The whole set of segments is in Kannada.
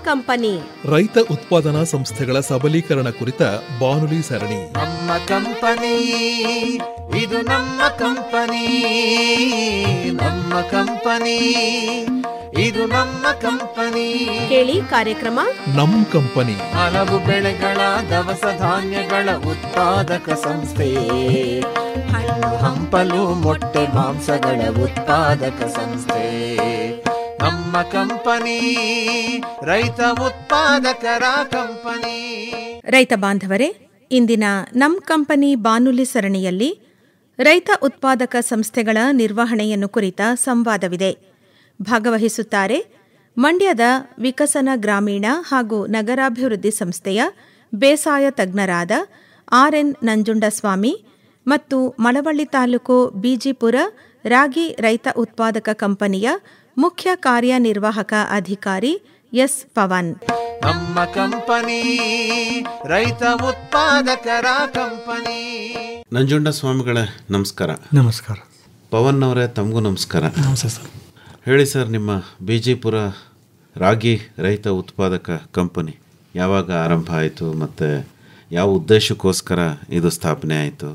ಕಂಪನಿ, ರೈತ ಉತ್ಪಾದನಾ ಸಂಸ್ಥೆಗಳ ಸಬಲೀಕರಣ ಕುರಿತ ಬಾನುಲಿ ಸರಣಿ. ನಮ್ಮ ಕಂಪನಿ, ಇದು ನಮ್ಮ ಕಂಪನಿ, ನಮ್ಮ ಕಂಪನಿ, ಇದು ನಮ್ಮ ಕಂಪನಿ. ಕೇಳಿ ಕಾರ್ಯಕ್ರಮ ನಮ್ ಕಂಪನಿ. ಹಲವು ಬೆಳೆಗಳ ದವಸ ಧಾನ್ಯಗಳ ಉತ್ಪಾದಕ ಸಂಸ್ಥೆ, ಹಣ್ಣು ಹಂಪಲು ಮೊಟ್ಟೆ ಮಾಂಸಗಳ ಉತ್ಪಾದಕ ಸಂಸ್ಥೆ. ನಮ್ಮ ಕಂಪನಿ ರೈತ ಉತ್ಪಾದಕರ ಕಂಪನಿ. ರೈತ ಬಾಂಧವರೇ, ಇಂದಿನ ನಮ್ ಕಂಪನಿ ಬಾನುಲಿ ಸರಣಿಯಲ್ಲಿ ರೈತ ಉತ್ಪಾದಕ ಸಂಸ್ಥೆಗಳ ನಿರ್ವಹಣೆಯನ್ನು ಕುರಿತ ಸಂವಾದವಿದೆ. ಭಾಗವಹಿಸುತ್ತಾರೆ ಮಂಡ್ಯದ ವಿಕಸನ ಗ್ರಾಮೀಣ ಹಾಗೂ ನಗರಾಭಿವೃದ್ಧಿ ಸಂಸ್ಥೆಯ ಬೇಸಾಯ ತಜ್ಞರಾದ ಆರ್ಎನ್ ನಂಜುಂಡಸ್ವಾಮಿ ಮತ್ತು ಮಳವಳ್ಳಿ ತಾಲೂಕು ಬಿಜಿಪುರ ರಾಗಿ ರೈತ ಉತ್ಪಾದಕ ಕಂಪನಿಯ ಮುಖ್ಯ ಕಾರ್ಯನಿರ್ವಾಹಕ ಅಧಿಕಾರಿ ಎಸ್ ಪವನ್. ನಮ್ಮ ಕಂಪನಿ ರೈತ ಉತ್ಪಾದಕರ ಕಂಪನಿ. ನಂಜುಂಡಸ್ವಾಮಿಗಳೇ ನಮಸ್ಕಾರ. ನಮಸ್ಕಾರ. ಪವನ್ ಅವರೇ ತಮಗೂ ನಮಸ್ಕಾರ. ನಮಸ್ತೆ ಸರ್. ಹೇಳಿ ಸರ್, ನಿಮ್ಮ ಬಿಜಿಪುರ ರಾಗಿ ರೈತ ಉತ್ಪಾದಕ ಕಂಪನಿ ಯಾವಾಗ ಆರಂಭ ಆಯಿತು ಮತ್ತು ಯಾವ ಉದ್ದೇಶಕ್ಕೋಸ್ಕರ ಇದು ಸ್ಥಾಪನೆ ಆಯಿತು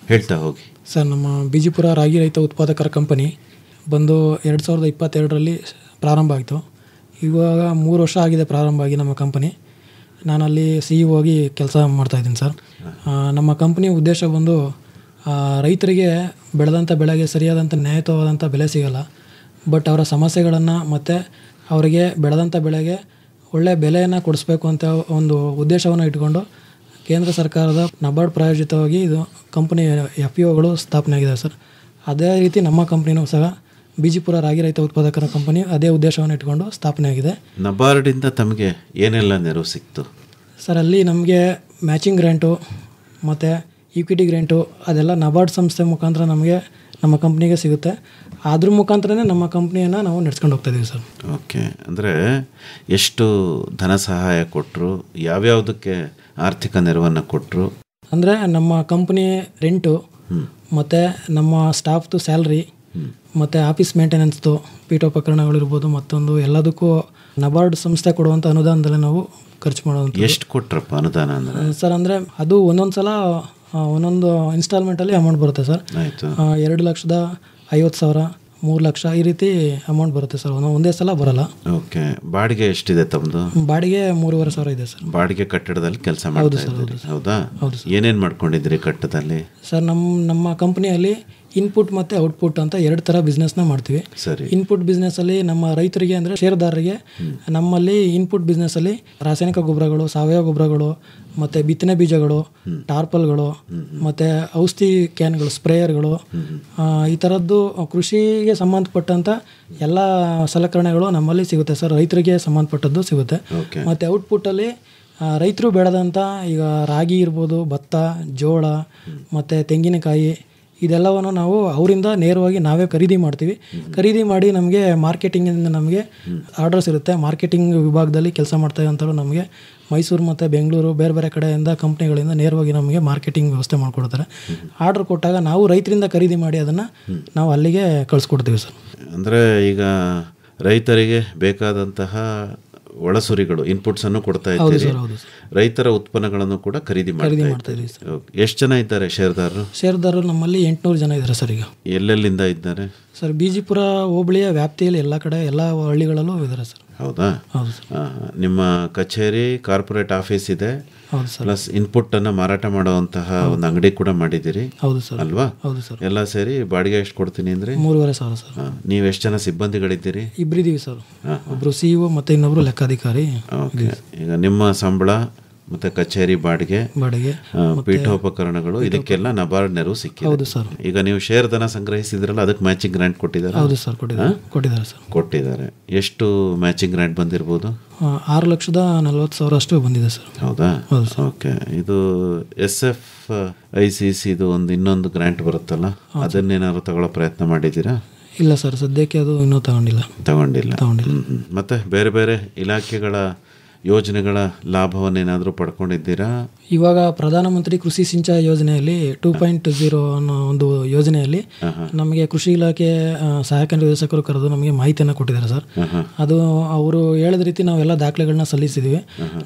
ಹೇಳ್ತಾ ಹೋಗಿ. ಸರ್, ನಮ್ಮ ಬಿಜಿಪುರ ರಾಗಿ ರೈತ ಉತ್ಪಾದಕರ ಕಂಪನಿ ಬಂದು 2022ರಲ್ಲಿ ಪ್ರಾರಂಭ ಆಯಿತು. ಇವಾಗ 3 ವರ್ಷ ಆಗಿದೆ ಪ್ರಾರಂಭ ಆಗಿ ನಮ್ಮ ಕಂಪನಿ. ನಾನಲ್ಲಿ CEO ಆಗಿ ಕೆಲಸ ಮಾಡ್ತಾಯಿದ್ದೀನಿ ಸರ್. ನಮ್ಮ ಕಂಪನಿ ಉದ್ದೇಶ ಬಂದು ರೈತರಿಗೆ ಬೆಳೆದಂಥ ಬೆಳೆಗೆ ಸರಿಯಾದಂಥ ನ್ಯಾಯಯುತವಾದಂಥ ಬೆಲೆ ಸಿಗಲ್ಲ, ಬಟ್ ಅವರ ಸಮಸ್ಯೆಗಳನ್ನು ಮತ್ತು ಅವರಿಗೆ ಬೆಳೆದಂಥ ಬೆಳೆಗೆ ಒಳ್ಳೆಯ ಬೆಲೆಯನ್ನು ಕೊಡಿಸ್ಬೇಕು ಅಂತ ಒಂದು ಉದ್ದೇಶವನ್ನು ಇಟ್ಕೊಂಡು ಕೇಂದ್ರ ಸರ್ಕಾರದ ನಬಾರ್ಡ್ ಪ್ರಾಯೋಜಿತವಾಗಿ ಇದು ಕಂಪನಿ FPOಗಳು ಸ್ಥಾಪನೆ ಆಗಿದೆ ಸರ್. ಅದೇ ರೀತಿ ನಮ್ಮ ಕಂಪ್ನಿನೂ ಸಹ ಬಿಜಿಪುರ ರಾಗಿ ರೈತ ಉತ್ಪಾದಕರ ಕಂಪನಿ ಅದೇ ಉದ್ದೇಶವನ್ನು ಇಟ್ಕೊಂಡು ಸ್ಥಾಪನೆ ಆಗಿದೆ. ನಬಾರ್ಡಿಂದ ತಮಗೆ ಏನೆಲ್ಲ ನೆರವು ಸಿಕ್ತು ಸರ್? ಅಲ್ಲಿ ನಮಗೆ ಮ್ಯಾಚಿಂಗ್ ಗ್ರ್ಯಾಂಟು ಮತ್ತು ಈಕ್ವಿಟಿ ಗ್ರ್ಯಾಂಟು ಅದೆಲ್ಲ ನಬಾರ್ಡ್ ಸಂಸ್ಥೆ ಮುಖಾಂತರ ನಮಗೆ ನಮ್ಮ ಕಂಪ್ನಿಗೆ ಸಿಗುತ್ತೆ. ಅದ್ರ ಮುಖಾಂತರನೇ ನಮ್ಮ ಕಂಪ್ನಿಯನ್ನು ನಾವು ನಡೆಸ್ಕೊಂಡು ಹೋಗ್ತಾಯಿದ್ದೀವಿ ಸರ್. ಓಕೆ, ಅಂದರೆ ಎಷ್ಟು ಧನ ಸಹಾಯ ಕೊಟ್ಟರು, ಯಾವ್ಯಾವುದಕ್ಕೆ ಆರ್ಥಿಕ ನೆರವನ್ನು ಕೊಟ್ಟರು? ಅಂದರೆ ನಮ್ಮ ಕಂಪ್ನಿ ರೆಂಟು ಮತ್ತು ನಮ್ಮ ಸ್ಟಾಫ್ದು ಸ್ಯಾಲ್ರಿ ಮತ್ತು ಆಫೀಸ್ ಮೇಂಟೆನೆನ್ಸ್ದು ಪೀಠೋಪಕರಣಗಳಿರ್ಬೋದು, ಮತ್ತೊಂದು ಎಲ್ಲದಕ್ಕೂ ನಬಾರ್ಡ್ ಸಂಸ್ಥೆ ಕೊಡುವಂಥ ಅನುದಾನದಲ್ಲೇ ನಾವು ಖರ್ಚು ಮಾಡೋದು. ಎಷ್ಟು ಕೊಟ್ರಪ್ಪ ಅನುದಾನ ಅಂದರೆ? ಸರ್, ಅಂದರೆ ಅದು ಒಂದೊಂದು ಸಲ ಒಂದೊಂದು ಇನ್ಸ್ಟಾಲ್ಮೆಂಟಲ್ಲಿ ಅಮೌಂಟ್ ಬರುತ್ತೆ ಸರ್. 2,50,000, 3,00,000 ಈ ರೀತಿ ಅಮೌಂಟ್ ಬರುತ್ತೆ ಸರ್. ಒಂದೇ ಸಲ ಬರಲ್ಲ. ಓಕೆ, ಬಾಡಿಗೆ ಎಷ್ಟಿದೆ ತಮ್ಮದು? ಬಾಡಿಗೆ 3,500 ಇದೆ ಸರ್. ಬಾಡಿಗೆ ಕಟ್ಟಡದಲ್ಲಿ ಕೆಲಸ ಮಾಡ್ತಾ ಇದ್ದೀರಿ, ಹೌದಾ? ಏನೇನು ಮಾಡ್ಕೊಂಡಿದ್ದೀರಿ ಕಟ್ಟಡದಲ್ಲಿ? ಸರ್, ನಮ್ಮ ಕಂಪ್ನಿಯಲ್ಲಿ ಇನ್ಪುಟ್ ಮತ್ತು ಔಟ್ಪುಟ್ ಅಂತ 2 ಥರ ಬಿಸ್ನೆಸ್ನ ಮಾಡ್ತೀವಿ. ಸರಿ. ಇನ್ಪುಟ್ ಬಿಸ್ನೆಸ್ಸಲ್ಲಿ ನಮ್ಮ ರೈತರಿಗೆ ಅಂದರೆ ಷೇರುದಾರರಿಗೆ ನಮ್ಮಲ್ಲಿ ಇನ್ಪುಟ್ ಬಿಸ್ನೆಸ್ಸಲ್ಲಿ ರಾಸಾಯನಿಕ ಗೊಬ್ಬರಗಳು, ಸಾವಯವ ಗೊಬ್ಬರಗಳು, ಮತ್ತು ಬಿತ್ತನೆ ಬೀಜಗಳು, ಟಾರ್ಪಲ್ಗಳು, ಮತ್ತು ಔಷಧಿ ಕ್ಯಾನ್ಗಳು, ಸ್ಪ್ರೇಯರ್ಗಳು, ಈ ಥರದ್ದು ಕೃಷಿಗೆ ಸಂಬಂಧಪಟ್ಟಂಥ ಎಲ್ಲ ಸಲಕರಣೆಗಳು ನಮ್ಮಲ್ಲಿ ಸಿಗುತ್ತೆ ಸರ್. ರೈತರಿಗೆ ಸಂಬಂಧಪಟ್ಟದ್ದು ಸಿಗುತ್ತೆ. ಮತ್ತು ಔಟ್ಪುಟ್ಟಲ್ಲಿ ರೈತರು ಬೆಳೆದಂಥ ಈಗ ರಾಗಿ ಇರ್ಬೋದು, ಭತ್ತ, ಜೋಳ ಮತ್ತು ತೆಂಗಿನಕಾಯಿ ಇದೆಲ್ಲವನ್ನು ನಾವು ಅವರಿಂದ ನೇರವಾಗಿ ನಾವೇ ಖರೀದಿ ಮಾಡ್ತೀವಿ. ಖರೀದಿ ಮಾಡಿ ನಮಗೆ ಮಾರ್ಕೆಟಿಂಗಿಂದ ನಮಗೆ ಆರ್ಡರ್ಸ್ ಇರುತ್ತೆ. ಮಾರ್ಕೆಟಿಂಗ್ ವಿಭಾಗದಲ್ಲಿ ಕೆಲಸ ಮಾಡ್ತಾ ಇರೋಂಥವ್ರು ನಮಗೆ ಮೈಸೂರು ಮತ್ತು ಬೆಂಗಳೂರು ಬೇರೆ ಬೇರೆ ಕಡೆಯಿಂದ ಕಂಪ್ನಿಗಳಿಂದ ನೇರವಾಗಿ ನಮಗೆ ಮಾರ್ಕೆಟಿಂಗ್ ವ್ಯವಸ್ಥೆ ಮಾಡಿಕೊಡ್ತಾರೆ. ಆರ್ಡರ್ ಕೊಟ್ಟಾಗ ನಾವು ರೈತರಿಂದ ಖರೀದಿ ಮಾಡಿ ಅದನ್ನು ನಾವು ಅಲ್ಲಿಗೆ ಕಳಿಸ್ಕೊಡ್ತೀವಿ ಸರ್. ಅಂದರೆ ಈಗ ರೈತರಿಗೆ ಬೇಕಾದಂತಹ ಒಳಸುರಿಗಳು ಇನ್ಪುಟ್ಸ್ ಅನ್ನು ಕೊಡ್ತಾ ಇದ್ದೀರಿ, ರೈತರ ಉತ್ಪನ್ನಗಳನ್ನು ಕೂಡ ಖರೀದಿ ಮಾಡ್ತಾ ಇದ್ದೀರಿ. ಎಷ್ಟು ಜನ ಇದ್ದಾರೆ ಷೇರುದಾರರು? ನಮ್ಮಲ್ಲಿ 800 ಜನ ಇದ್ದಾರೆ ಸರ್. ಈಗ ಎಲ್ಲೆಲ್ಲಿಂದ ಇದ್ದಾರೆ ಸರ್? ಬಿಜಿಪುರ ಹೋಬಳಿಯ ವ್ಯಾಪ್ತಿಯಲ್ಲಿ ಎಲ್ಲ ಕಡೆ ಎಲ್ಲ ಹಳ್ಳಿಗಳಲ್ಲೂ ಇದ್ದಾರೆ ಸರ್. ಹೌದಾ? ಹೌದು ಸರ್. ನಿಮ್ಮ ಕಚೇರಿ, ಕಾರ್ಪೊರೇಟ್ ಆಫೀಸ್ ಇದೆ, ಹೌದು ಸರ್. ಪ್ಲಸ್ ಇನ್ಪುಟ್ ಅನ್ನು ಮಾರಾಟ ಮಾಡುವಂತಹ ಒಂದು ಅಂಗಡಿ ಕೂಡ ಮಾಡಿದ್ದೀರಿ, ಹೌದು ಸರ್. ಅಲ್ವಾ? ಹೌದು ಸರ್. ಎಲ್ಲ ಸೇರಿ ಬಾಡಿಗೆ ಎಷ್ಟು ಕೊಡ್ತೀನಿ ಅಂದರೆ? 3,500 ಸರ್. ನೀವು ಎಷ್ಟು ಜನ ಸಿಬ್ಬಂದಿಗಳಿದ್ದೀರಿ? ಇಬ್ಬರಿದ್ದೀವಿ ಸರ್. ಒಬ್ಬರು CEO ಮತ್ತು ಇನ್ನೊಬ್ರು ಲೆಕ್ಕಾಧಿಕಾರಿ. ಓಕೆ. ಈಗ ನಿಮ್ಮ ಸಂಬಳ ಮತ್ತು ಕಚೇರಿ ಬಾಡಿಗೆ, ಪೀಠೋಪಕರಣಗಳು, ಇದಕ್ಕೆಲ್ಲ ನಬಾರ್ಡ್ ನೆರವು ಸಿಕ್ಕಿದೆ. ಹೌದು ಸರ್. ಈಗ ನೀವು ಶೇರ್ ಧನ ಸಂಗ್ರಹಿಸಿದ್ರಲ್ಲ, ಅದಕ್ಕೆ ಮ್ಯಾಚಿಂಗ್ ಗ್ರಾಂಟ್ ಕೊಟ್ಟಿದ್ದಾರೆ? ಹೌದು ಸರ್, ಕೊಟ್ಟಿದ್ದಾರೆ ಸರ್. ಕೊಟ್ಟಿದ್ದಾರೆ. ಎಷ್ಟು ಮ್ಯಾಚಿಂಗ್ ಗ್ರಾಂಟ್ ಬಂದಿರ್ಬೋದು? 6,40,000 ಅಷ್ಟು ಬಂದಿದೆ ಸರ್. ಹೌದಾ? ಓಕೆ. ಇದು SFICC ಇದು ಇನ್ನೊಂದು ಗ್ರಾಂಟ್ ಬರುತ್ತಲ್ಲ, ಅದನ್ನೇನಾದ್ರು ತಗೊಳ್ಳೋ ಪ್ರಯತ್ನ ಮಾಡಿದ್ದೀರಾ? ಇಲ್ಲ ಸರ್, ಸದ್ಯಕ್ಕೆ ಅದು ಇನ್ನೂ ತಗೊಂಡಿಲ್ಲ. ತಗೊಂಡಿಲ್ಲ. ಮತ್ತೆ ಬೇರೆ ಬೇರೆ ಇಲಾಖೆಗಳ ಯೋಜನೆಗಳ ಲಾಭವನ್ನೇನಾದರೂ ಪಡ್ಕೊಂಡಿದ್ದೀರಾ? ಇವಾಗ ಪ್ರಧಾನಮಂತ್ರಿ ಕೃಷಿ ಸಿಂಚಾಯಿ ಯೋಜನೆಯಲ್ಲಿ 2.0 ಅನ್ನೋ ಒಂದು ಯೋಜನೆಯಲ್ಲಿ ನಮಗೆ ಕೃಷಿ ಇಲಾಖೆ ಸಹಾಯಕ ನಿರ್ದೇಶಕರು ಕರೆದು ನಮಗೆ ಮಾಹಿತಿಯನ್ನು ಕೊಟ್ಟಿದ್ದಾರೆ ಸರ್. ಅದು ಅವರು ಹೇಳಿದ ರೀತಿ ನಾವೆಲ್ಲ ದಾಖಲೆಗಳನ್ನ ಸಲ್ಲಿಸಿದ್ವಿ.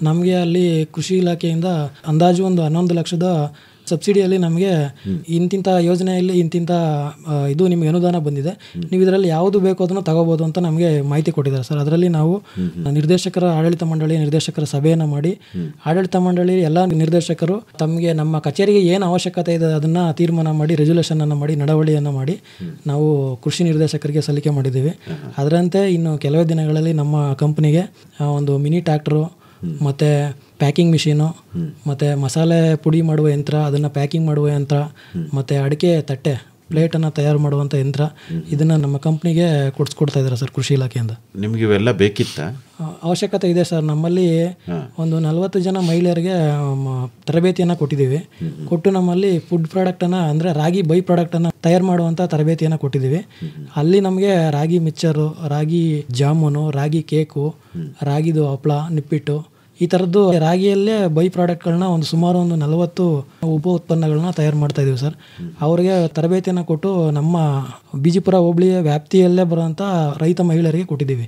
ನಮಗೆ ಅಲ್ಲಿ ಕೃಷಿ ಇಲಾಖೆಯಿಂದ ಅಂದಾಜು ಒಂದು 11 ಲಕ್ಷದ ಸಬ್ಸಿಡಿಯಲ್ಲಿ ನಮಗೆ ಇಂತಿಂಥ ಯೋಜನೆಯಲ್ಲಿ ಇಂತಿಂಥ ಇದು ನಿಮಗೆ ಅನುದಾನ ಬಂದಿದೆ, ನೀವು ಇದರಲ್ಲಿ ಯಾವುದು ಬೇಕು ಅದನ್ನು ತಗೋಬೋದು ಅಂತ ನಮಗೆ ಮಾಹಿತಿ ಕೊಟ್ಟಿದ್ದಾರೆ ಸರ್. ಅದರಲ್ಲಿ ನಾವು ನಿರ್ದೇಶಕರ ಆಡಳಿತ ಮಂಡಳಿ ನಿರ್ದೇಶಕರ ಸಭೆಯನ್ನು ಮಾಡಿ ಆಡಳಿತ ಮಂಡಳಿ ಎಲ್ಲ ನಿರ್ದೇಶಕರು ತಮಗೆ ನಮ್ಮ ಕಚೇರಿಗೆ ಏನು ಅವಶ್ಯಕತೆ ಇದೆ ಅದನ್ನು ತೀರ್ಮಾನ ಮಾಡಿ ರೆಸಲ್ಯೂಷನನ್ನು ಮಾಡಿ ನಡವಳಿಯನ್ನು ಮಾಡಿ ನಾವು ಕೃಷಿ ನಿರ್ದೇಶಕರಿಗೆ ಸಲ್ಲಿಕೆ ಮಾಡಿದ್ದೀವಿ. ಅದರಂತೆ ಇನ್ನು ಕೆಲವೇ ದಿನಗಳಲ್ಲಿ ನಮ್ಮ ಕಂಪ್ನಿಗೆ ಒಂದು ಮಿನಿ ಟ್ರ್ಯಾಕ್ಟರು ಮತ್ತು ಪ್ಯಾಕಿಂಗ್ ಮಿಷಿನು ಮತ್ತು ಮಸಾಲೆ ಪುಡಿ ಮಾಡುವ ಯಂತ್ರ, ಅದನ್ನು ಪ್ಯಾಕಿಂಗ್ ಮಾಡುವ ಯಂತ್ರ ಮತ್ತು ಅಡಿಕೆ ತಟ್ಟೆ ಪ್ಲೇಟನ್ನು ತಯಾರು ಮಾಡುವಂಥ ಯಂತ್ರ, ಇದನ್ನು ನಮ್ಮ ಕಂಪ್ನಿಗೆ ಕೊಡ್ತಾ ಇದ್ದಾರೆ ಸರ್ ಕೃಷಿ ಇಲಾಖೆಯಿಂದ. ನಿಮ್ಗೆ ಇವೆಲ್ಲ ಬೇಕಿತ್ತಾ? ಅವಶ್ಯಕತೆ ಇದೆ ಸರ್. ನಮ್ಮಲ್ಲಿ ಒಂದು 40 ಜನ ಮಹಿಳೆಯರಿಗೆ ತರಬೇತಿಯನ್ನು ಕೊಟ್ಟಿದ್ದೀವಿ. ಕೊಟ್ಟು ನಮ್ಮಲ್ಲಿ ಫುಡ್ ಪ್ರಾಡಕ್ಟನ್ನು ಅಂದರೆ ರಾಗಿ ಬೈ ಪ್ರಾಡಕ್ಟನ್ನು ತಯಾರು ಮಾಡುವಂಥ ತರಬೇತಿಯನ್ನು ಕೊಟ್ಟಿದ್ದೀವಿ. ಅಲ್ಲಿ ನಮಗೆ ರಾಗಿ ಮಿಕ್ಚರು, ರಾಗಿ ಜಾಮೂನು, ರಾಗಿ ಕೇಕು, ರಾಗಿದು ಹಪ್ಪಳ, ನಿಪ್ಪಿಟ್ಟು, ಈ ಥರದ್ದು ರಾಗಿಯಲ್ಲೇ ಬೈ ಪ್ರಾಡಕ್ಟ್ಗಳನ್ನ ಸುಮಾರು ಒಂದು 40 ಉಪ ಉತ್ಪನ್ನಗಳನ್ನ ತಯಾರು ಮಾಡ್ತಾ ಇದೀವಿ ಸರ್. ಅವರಿಗೆ ತರಬೇತಿಯನ್ನು ಕೊಟ್ಟು ನಮ್ಮ ಬಿಜಿಪುರ ಹೋಬಳಿಯ ವ್ಯಾಪ್ತಿಯಲ್ಲೇ ಬರುವಂಥ ರೈತ ಮಹಿಳೆಯರಿಗೆ ಕೊಟ್ಟಿದ್ದೀವಿ.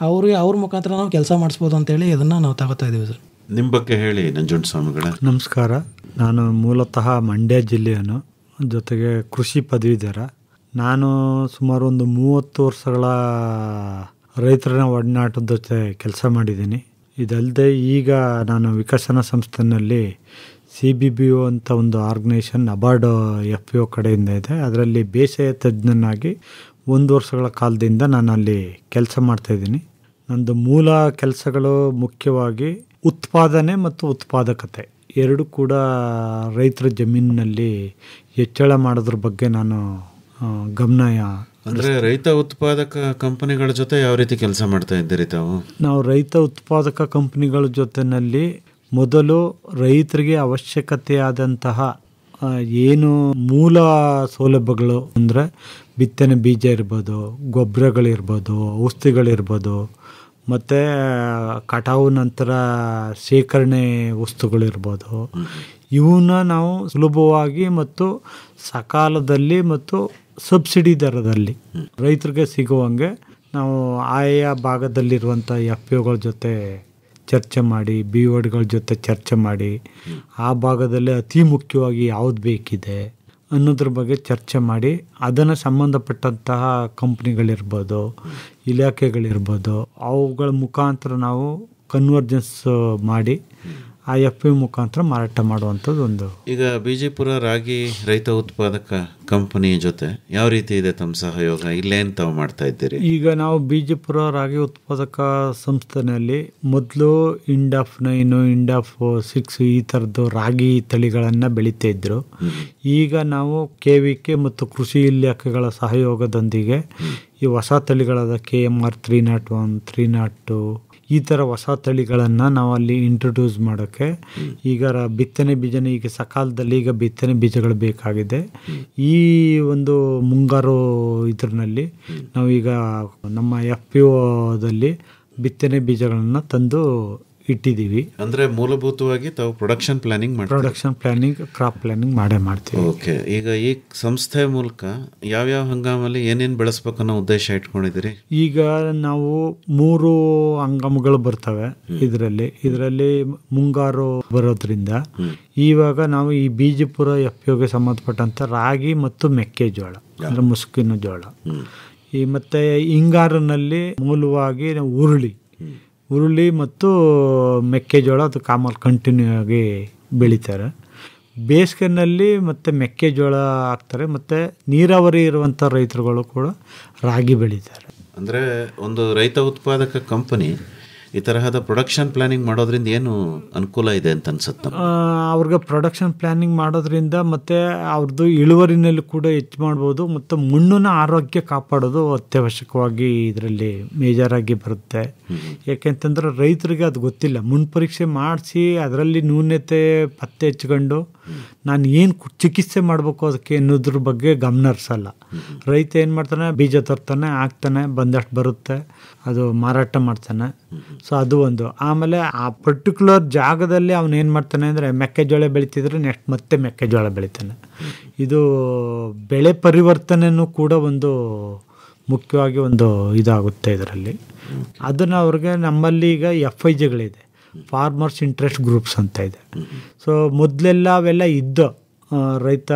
ಅವ್ರ ಮುಖಾಂತರ ನಾವು ಕೆಲಸ ಮಾಡಿಸ್ಬೋದು ಅಂತೇಳಿ ಅದನ್ನು ನಾವು ತಗೋತಾ ಇದ್ದೀವಿ ಸರ್. ನಿಮ್ಮ ಬಗ್ಗೆ ಹೇಳಿ ನಂಜುಂಡಸ್ವಾಮಿಗಳ. ನಮಸ್ಕಾರ. ನಾನು ಮೂಲತಃ ಮಂಡ್ಯ ಜಿಲ್ಲೆಯನು, ಜೊತೆಗೆ ಕೃಷಿ ಪದವೀಧರ. ನಾನು ಸುಮಾರು ಒಂದು 30 ವರ್ಷಗಳ ರೈತರ ಒಡನಾಟದ ಜೊತೆ ಕೆಲಸ ಮಾಡಿದ್ದೀನಿ. ಇದಲ್ಲದೆ ಈಗ ನಾನು ವಿಕಸನ ಸಂಸ್ಥೆಯಲ್ಲಿ CBBO ಅಂತ ಒಂದು ಆರ್ಗನೈಸೇಷನ್ ಅಬಾರ್ಡ್ FPO ಕಡೆಯಿಂದ ಇದೆ. ಅದರಲ್ಲಿ ಬೇಸಾಯ ತಜ್ಞನಾಗಿ 1 ವರ್ಷಗಳ ಕಾಲದಿಂದ ನಾನು ಅಲ್ಲಿ ಕೆಲಸ ಮಾಡ್ತಾಯಿದ್ದೀನಿ. ನಂದು ಮೂಲ ಕೆಲಸಗಳು ಮುಖ್ಯವಾಗಿ ಉತ್ಪಾದನೆ ಮತ್ತು ಉತ್ಪಾದಕತೆ ಎರಡು ಕೂಡ ರೈತರ ಜಮೀನಿನಲ್ಲಿ ಹೆಚ್ಚಳ ಮಾಡೋದ್ರ ಬಗ್ಗೆ ನಾನು ಗಮನ. ಅಂದರೆ ರೈತ ಉತ್ಪಾದಕ ಕಂಪನಿಗಳ ಜೊತೆ ಯಾವ ರೀತಿ ಕೆಲಸ ಮಾಡ್ತಾ ಇದ್ದೀರಿ ತಾವು? ನಾವು ರೈತ ಉತ್ಪಾದಕ ಕಂಪನಿಗಳ ಜೊತೆಯಲ್ಲಿ ಮೊದಲು ರೈತರಿಗೆ ಅವಶ್ಯಕತೆಯಾದಂತಹ ಏನು ಮೂಲ ಸೌಲಭ್ಯಗಳು ಅಂದರೆ ಬಿತ್ತನೆ ಬೀಜ ಇರ್ಬೋದು, ಗೊಬ್ಬರಗಳಿರ್ಬೋದು, ಔಷಧಿಗಳಿರ್ಬೋದು, ಮತ್ತು ಕಟಾವು ನಂತರ ಶೇಖರಣೆ ವಸ್ತುಗಳಿರ್ಬೋದು, ಇವನ್ನ ನಾವು ಸುಲಭವಾಗಿ ಮತ್ತು ಸಕಾಲದಲ್ಲಿ ಮತ್ತು ಸಬ್ಸಿಡಿ ದರದಲ್ಲಿ ರೈತರಿಗೆ ಸಿಗುವಂಗೆ ನಾವು ಆಯಾ ಭಾಗದಲ್ಲಿರುವಂಥ FPOಗಳ ಜೊತೆ ಚರ್ಚೆ ಮಾಡಿ, BODಗಳ ಜೊತೆ ಚರ್ಚೆ ಮಾಡಿ, ಆ ಭಾಗದಲ್ಲಿ ಅತಿ ಮುಖ್ಯವಾಗಿ ಯಾವುದು ಬೇಕಿದೆ ಅನ್ನೋದ್ರ ಬಗ್ಗೆ ಚರ್ಚೆ ಮಾಡಿ, ಅದನ್ನು ಸಂಬಂಧಪಟ್ಟಂತಹ ಕಂಪ್ನಿಗಳಿರ್ಬೋದು, ಇಲಾಖೆಗಳಿರ್ಬೋದು, ಅವುಗಳ ಮುಖಾಂತರ ನಾವು ಕನ್ವರ್ಜೆನ್ಸ್ ಮಾಡಿ ಆ FPO ಮುಖಾಂತರ ಮಾರಾಟ ಮಾಡುವಂಥದ್ದು ಒಂದು. ಈಗ ಬಿಜಿಪುರ ರಾಗಿ ರೈತ ಉತ್ಪಾದಕ ಕಂಪನಿ ಜೊತೆ ಯಾವ ರೀತಿ ಇದೆ ತಮ್ಮ ಸಹಯೋಗ? ಇಲ್ಲೇನು ತಾವು ಮಾಡ್ತಾ ಇದ್ದೀರಿ? ಈಗ ನಾವು ಬಿಜಿಪುರ ರಾಗಿ ಉತ್ಪಾದಕ ಸಂಸ್ಥೆಯಲ್ಲಿ ಮೊದಲು ಇಂಡಾಫ್ 9, ಇಂಡಾಫ್ 6 ಈ ಥರದ್ದು ರಾಗಿ ತಳಿಗಳನ್ನು ಬೆಳೀತಾ ಇದ್ರು. ಈಗ ನಾವು KVK ಮತ್ತು ಕೃಷಿ ಇಲಾಖೆಗಳ ಸಹಯೋಗದೊಂದಿಗೆ ಈ ಹೊಸ ತಳಿಗಳಾದ KMR 301, 302 ಈ ಥರ ಹೊಸ ತಳಿಗಳನ್ನು ನಾವು ಅಲ್ಲಿ ಇಂಟ್ರೊಡ್ಯೂಸ್ ಮಾಡೋಕ್ಕೆ ಈಗ ಬಿತ್ತನೆ ಬೀಜನ ಈಗ ಸಕಾಲದಲ್ಲಿ ಈಗ ಬಿತ್ತನೆ ಬೀಜಗಳು ಬೇಕಾಗಿದೆ. ಈ ಒಂದು ಮುಂಗಾರು ಇದರಲ್ಲಿ ನಾವೀಗ ನಮ್ಮ FPOದಲ್ಲಿ ಬಿತ್ತನೆ ಬೀಜಗಳನ್ನು ತಂದು ಇಟ್ಟಿದ್ದೀವಿ. ಅಂದರೆ ಮೂಲಭೂತವಾಗಿ ತಾವು ಪ್ರೊಡಕ್ಷನ್ ಪ್ಲಾನಿಂಗ್ ಕ್ರಾಪ್ ಪ್ಲಾನಿಂಗ್ ಮಾಡೇ ಮಾಡ್ತೀವಿ. ಓಕೆ. ಈಗ ಈ ಸಂಸ್ಥೆ ಮೂಲಕ ಯಾವ್ಯಾವ ಹಂಗಾಮಲ್ಲಿ ಏನೇನು ಬೆಳೆಸ್ಬೇಕನ್ನೋ ಉದ್ದೇಶ ಇಟ್ಕೊಂಡಿದ್ದೀರಿ? ಈಗ ನಾವು 3 ಹಂಗಾಮಗಳು ಬರ್ತವೆ. ಇದರಲ್ಲಿ ಮುಂಗಾರು ಬರೋದ್ರಿಂದ ಇವಾಗ ನಾವು ಈ ಬಿಜಿಪುರ FPOಗೆ ಸಂಬಂಧಪಟ್ಟಂತ ರಾಗಿ ಮತ್ತು ಮೆಕ್ಕೆಜೋಳ ಅಂದ್ರೆ ಮುಸುಕಿನ ಜೋಳ, ಈ ಮತ್ತೆ ಹಿಂಗಾರಿನಲ್ಲಿ ಮೂಲವಾಗಿ ಉರುಳಿ ಮತ್ತು ಮೆಕ್ಕೆಜೋಳ ಅದು ಕಾಮನ್ ಕಂಟಿನ್ಯೂ ಆಗಿ ಬೆಳೀತಾರೆ. ಬೇಸಿಗೆನಲ್ಲಿ ಮತ್ತು ಮೆಕ್ಕೆಜೋಳ ಹಾಕ್ತಾರೆ, ಮತ್ತು ನೀರಾವರಿ ಇರುವಂಥ ರೈತರುಗಳು ಕೂಡ ರಾಗಿ ಬೆಳೀತಾರೆ. ಅಂದರೆ ಒಂದು ರೈತ ಉತ್ಪಾದಕ ಕಂಪನಿ ಈ ತರಹದ ಪ್ರೊಡಕ್ಷನ್ ಪ್ಲಾನಿಂಗ್ ಮಾಡೋದ್ರಿಂದ ಏನು ಅನುಕೂಲ ಇದೆ ಅಂತ ಅನ್ಸುತ್ತೆ? ಅವ್ರಿಗೆ ಪ್ರೊಡಕ್ಷನ್ ಪ್ಲಾನಿಂಗ್ ಮಾಡೋದ್ರಿಂದ ಮತ್ತು ಅವ್ರದ್ದು ಇಳುವರಿನಲ್ಲಿ ಕೂಡ ಹೆಚ್ಚು ಮಾಡ್ಬೋದು, ಮತ್ತು ಮಣ್ಣಿನ ಆರೋಗ್ಯ ಕಾಪಾಡೋದು ಅತ್ಯವಶ್ಯಕವಾಗಿ ಇದರಲ್ಲಿ ಮೇಜರಾಗಿ ಬರುತ್ತೆ. ಯಾಕೆಂತಂದ್ರೆ ರೈತರಿಗೆ ಅದು ಗೊತ್ತಿಲ್ಲ. ಮಣ್ಣು ಪರೀಕ್ಷೆ ಮಾಡಿಸಿ ಅದರಲ್ಲಿ ನ್ಯೂನತೆ ಪತ್ತೆ ಹಚ್ಕೊಂಡು ನಾನು ಏನು ಚಿಕಿತ್ಸೆ ಮಾಡಬೇಕು ಅದಕ್ಕೆ ಅನ್ನೋದ್ರ ಬಗ್ಗೆ ಗಮನ ಹರಿಸಲ್ಲ. ರೈತ ಏನು ಮಾಡ್ತಾನೆ, ಬೀಜ ತರ್ತಾನೆ, ಹಾಕ್ತಾನೆ, ಬಂದಷ್ಟು ಬರುತ್ತೆ, ಅದು ಮಾರಾಟ ಮಾಡ್ತಾನೆ. ಸೊ ಅದು ಒಂದು. ಆಮೇಲೆ ಆ ಪರ್ಟಿಕ್ಯುಲರ್ ಜಾಗದಲ್ಲಿ ಅವನು ಏನು ಮಾಡ್ತಾನೆ ಅಂದರೆ ಮೆಕ್ಕೆಜೋಳ ಬೆಳಿತಿದ್ರೆ ನೆಕ್ಸ್ಟ್ ಮತ್ತೆ ಮೆಕ್ಕೆಜೋಳ ಬೆಳಿತಾನೆ. ಇದು ಬೆಳೆ ಪರಿವರ್ತನೆಯೂ ಕೂಡ ಒಂದು ಮುಖ್ಯವಾಗಿ ಒಂದು ಇದಾಗುತ್ತೆ ಇದರಲ್ಲಿ. ಅದನ್ನು ಅವ್ರಿಗೆ ನಮ್ಮಲ್ಲಿ ಈಗ FIGಗಳಿದೆ, ಫಾರ್ಮರ್ಸ್ ಇಂಟ್ರೆಸ್ಟ್ ಗ್ರೂಪ್ಸ್ ಅಂತ ಇದೆ. ಸೊ ಮೊದಲೆಲ್ಲ ಅವೆಲ್ಲ ಇದ್ದು ರೈತ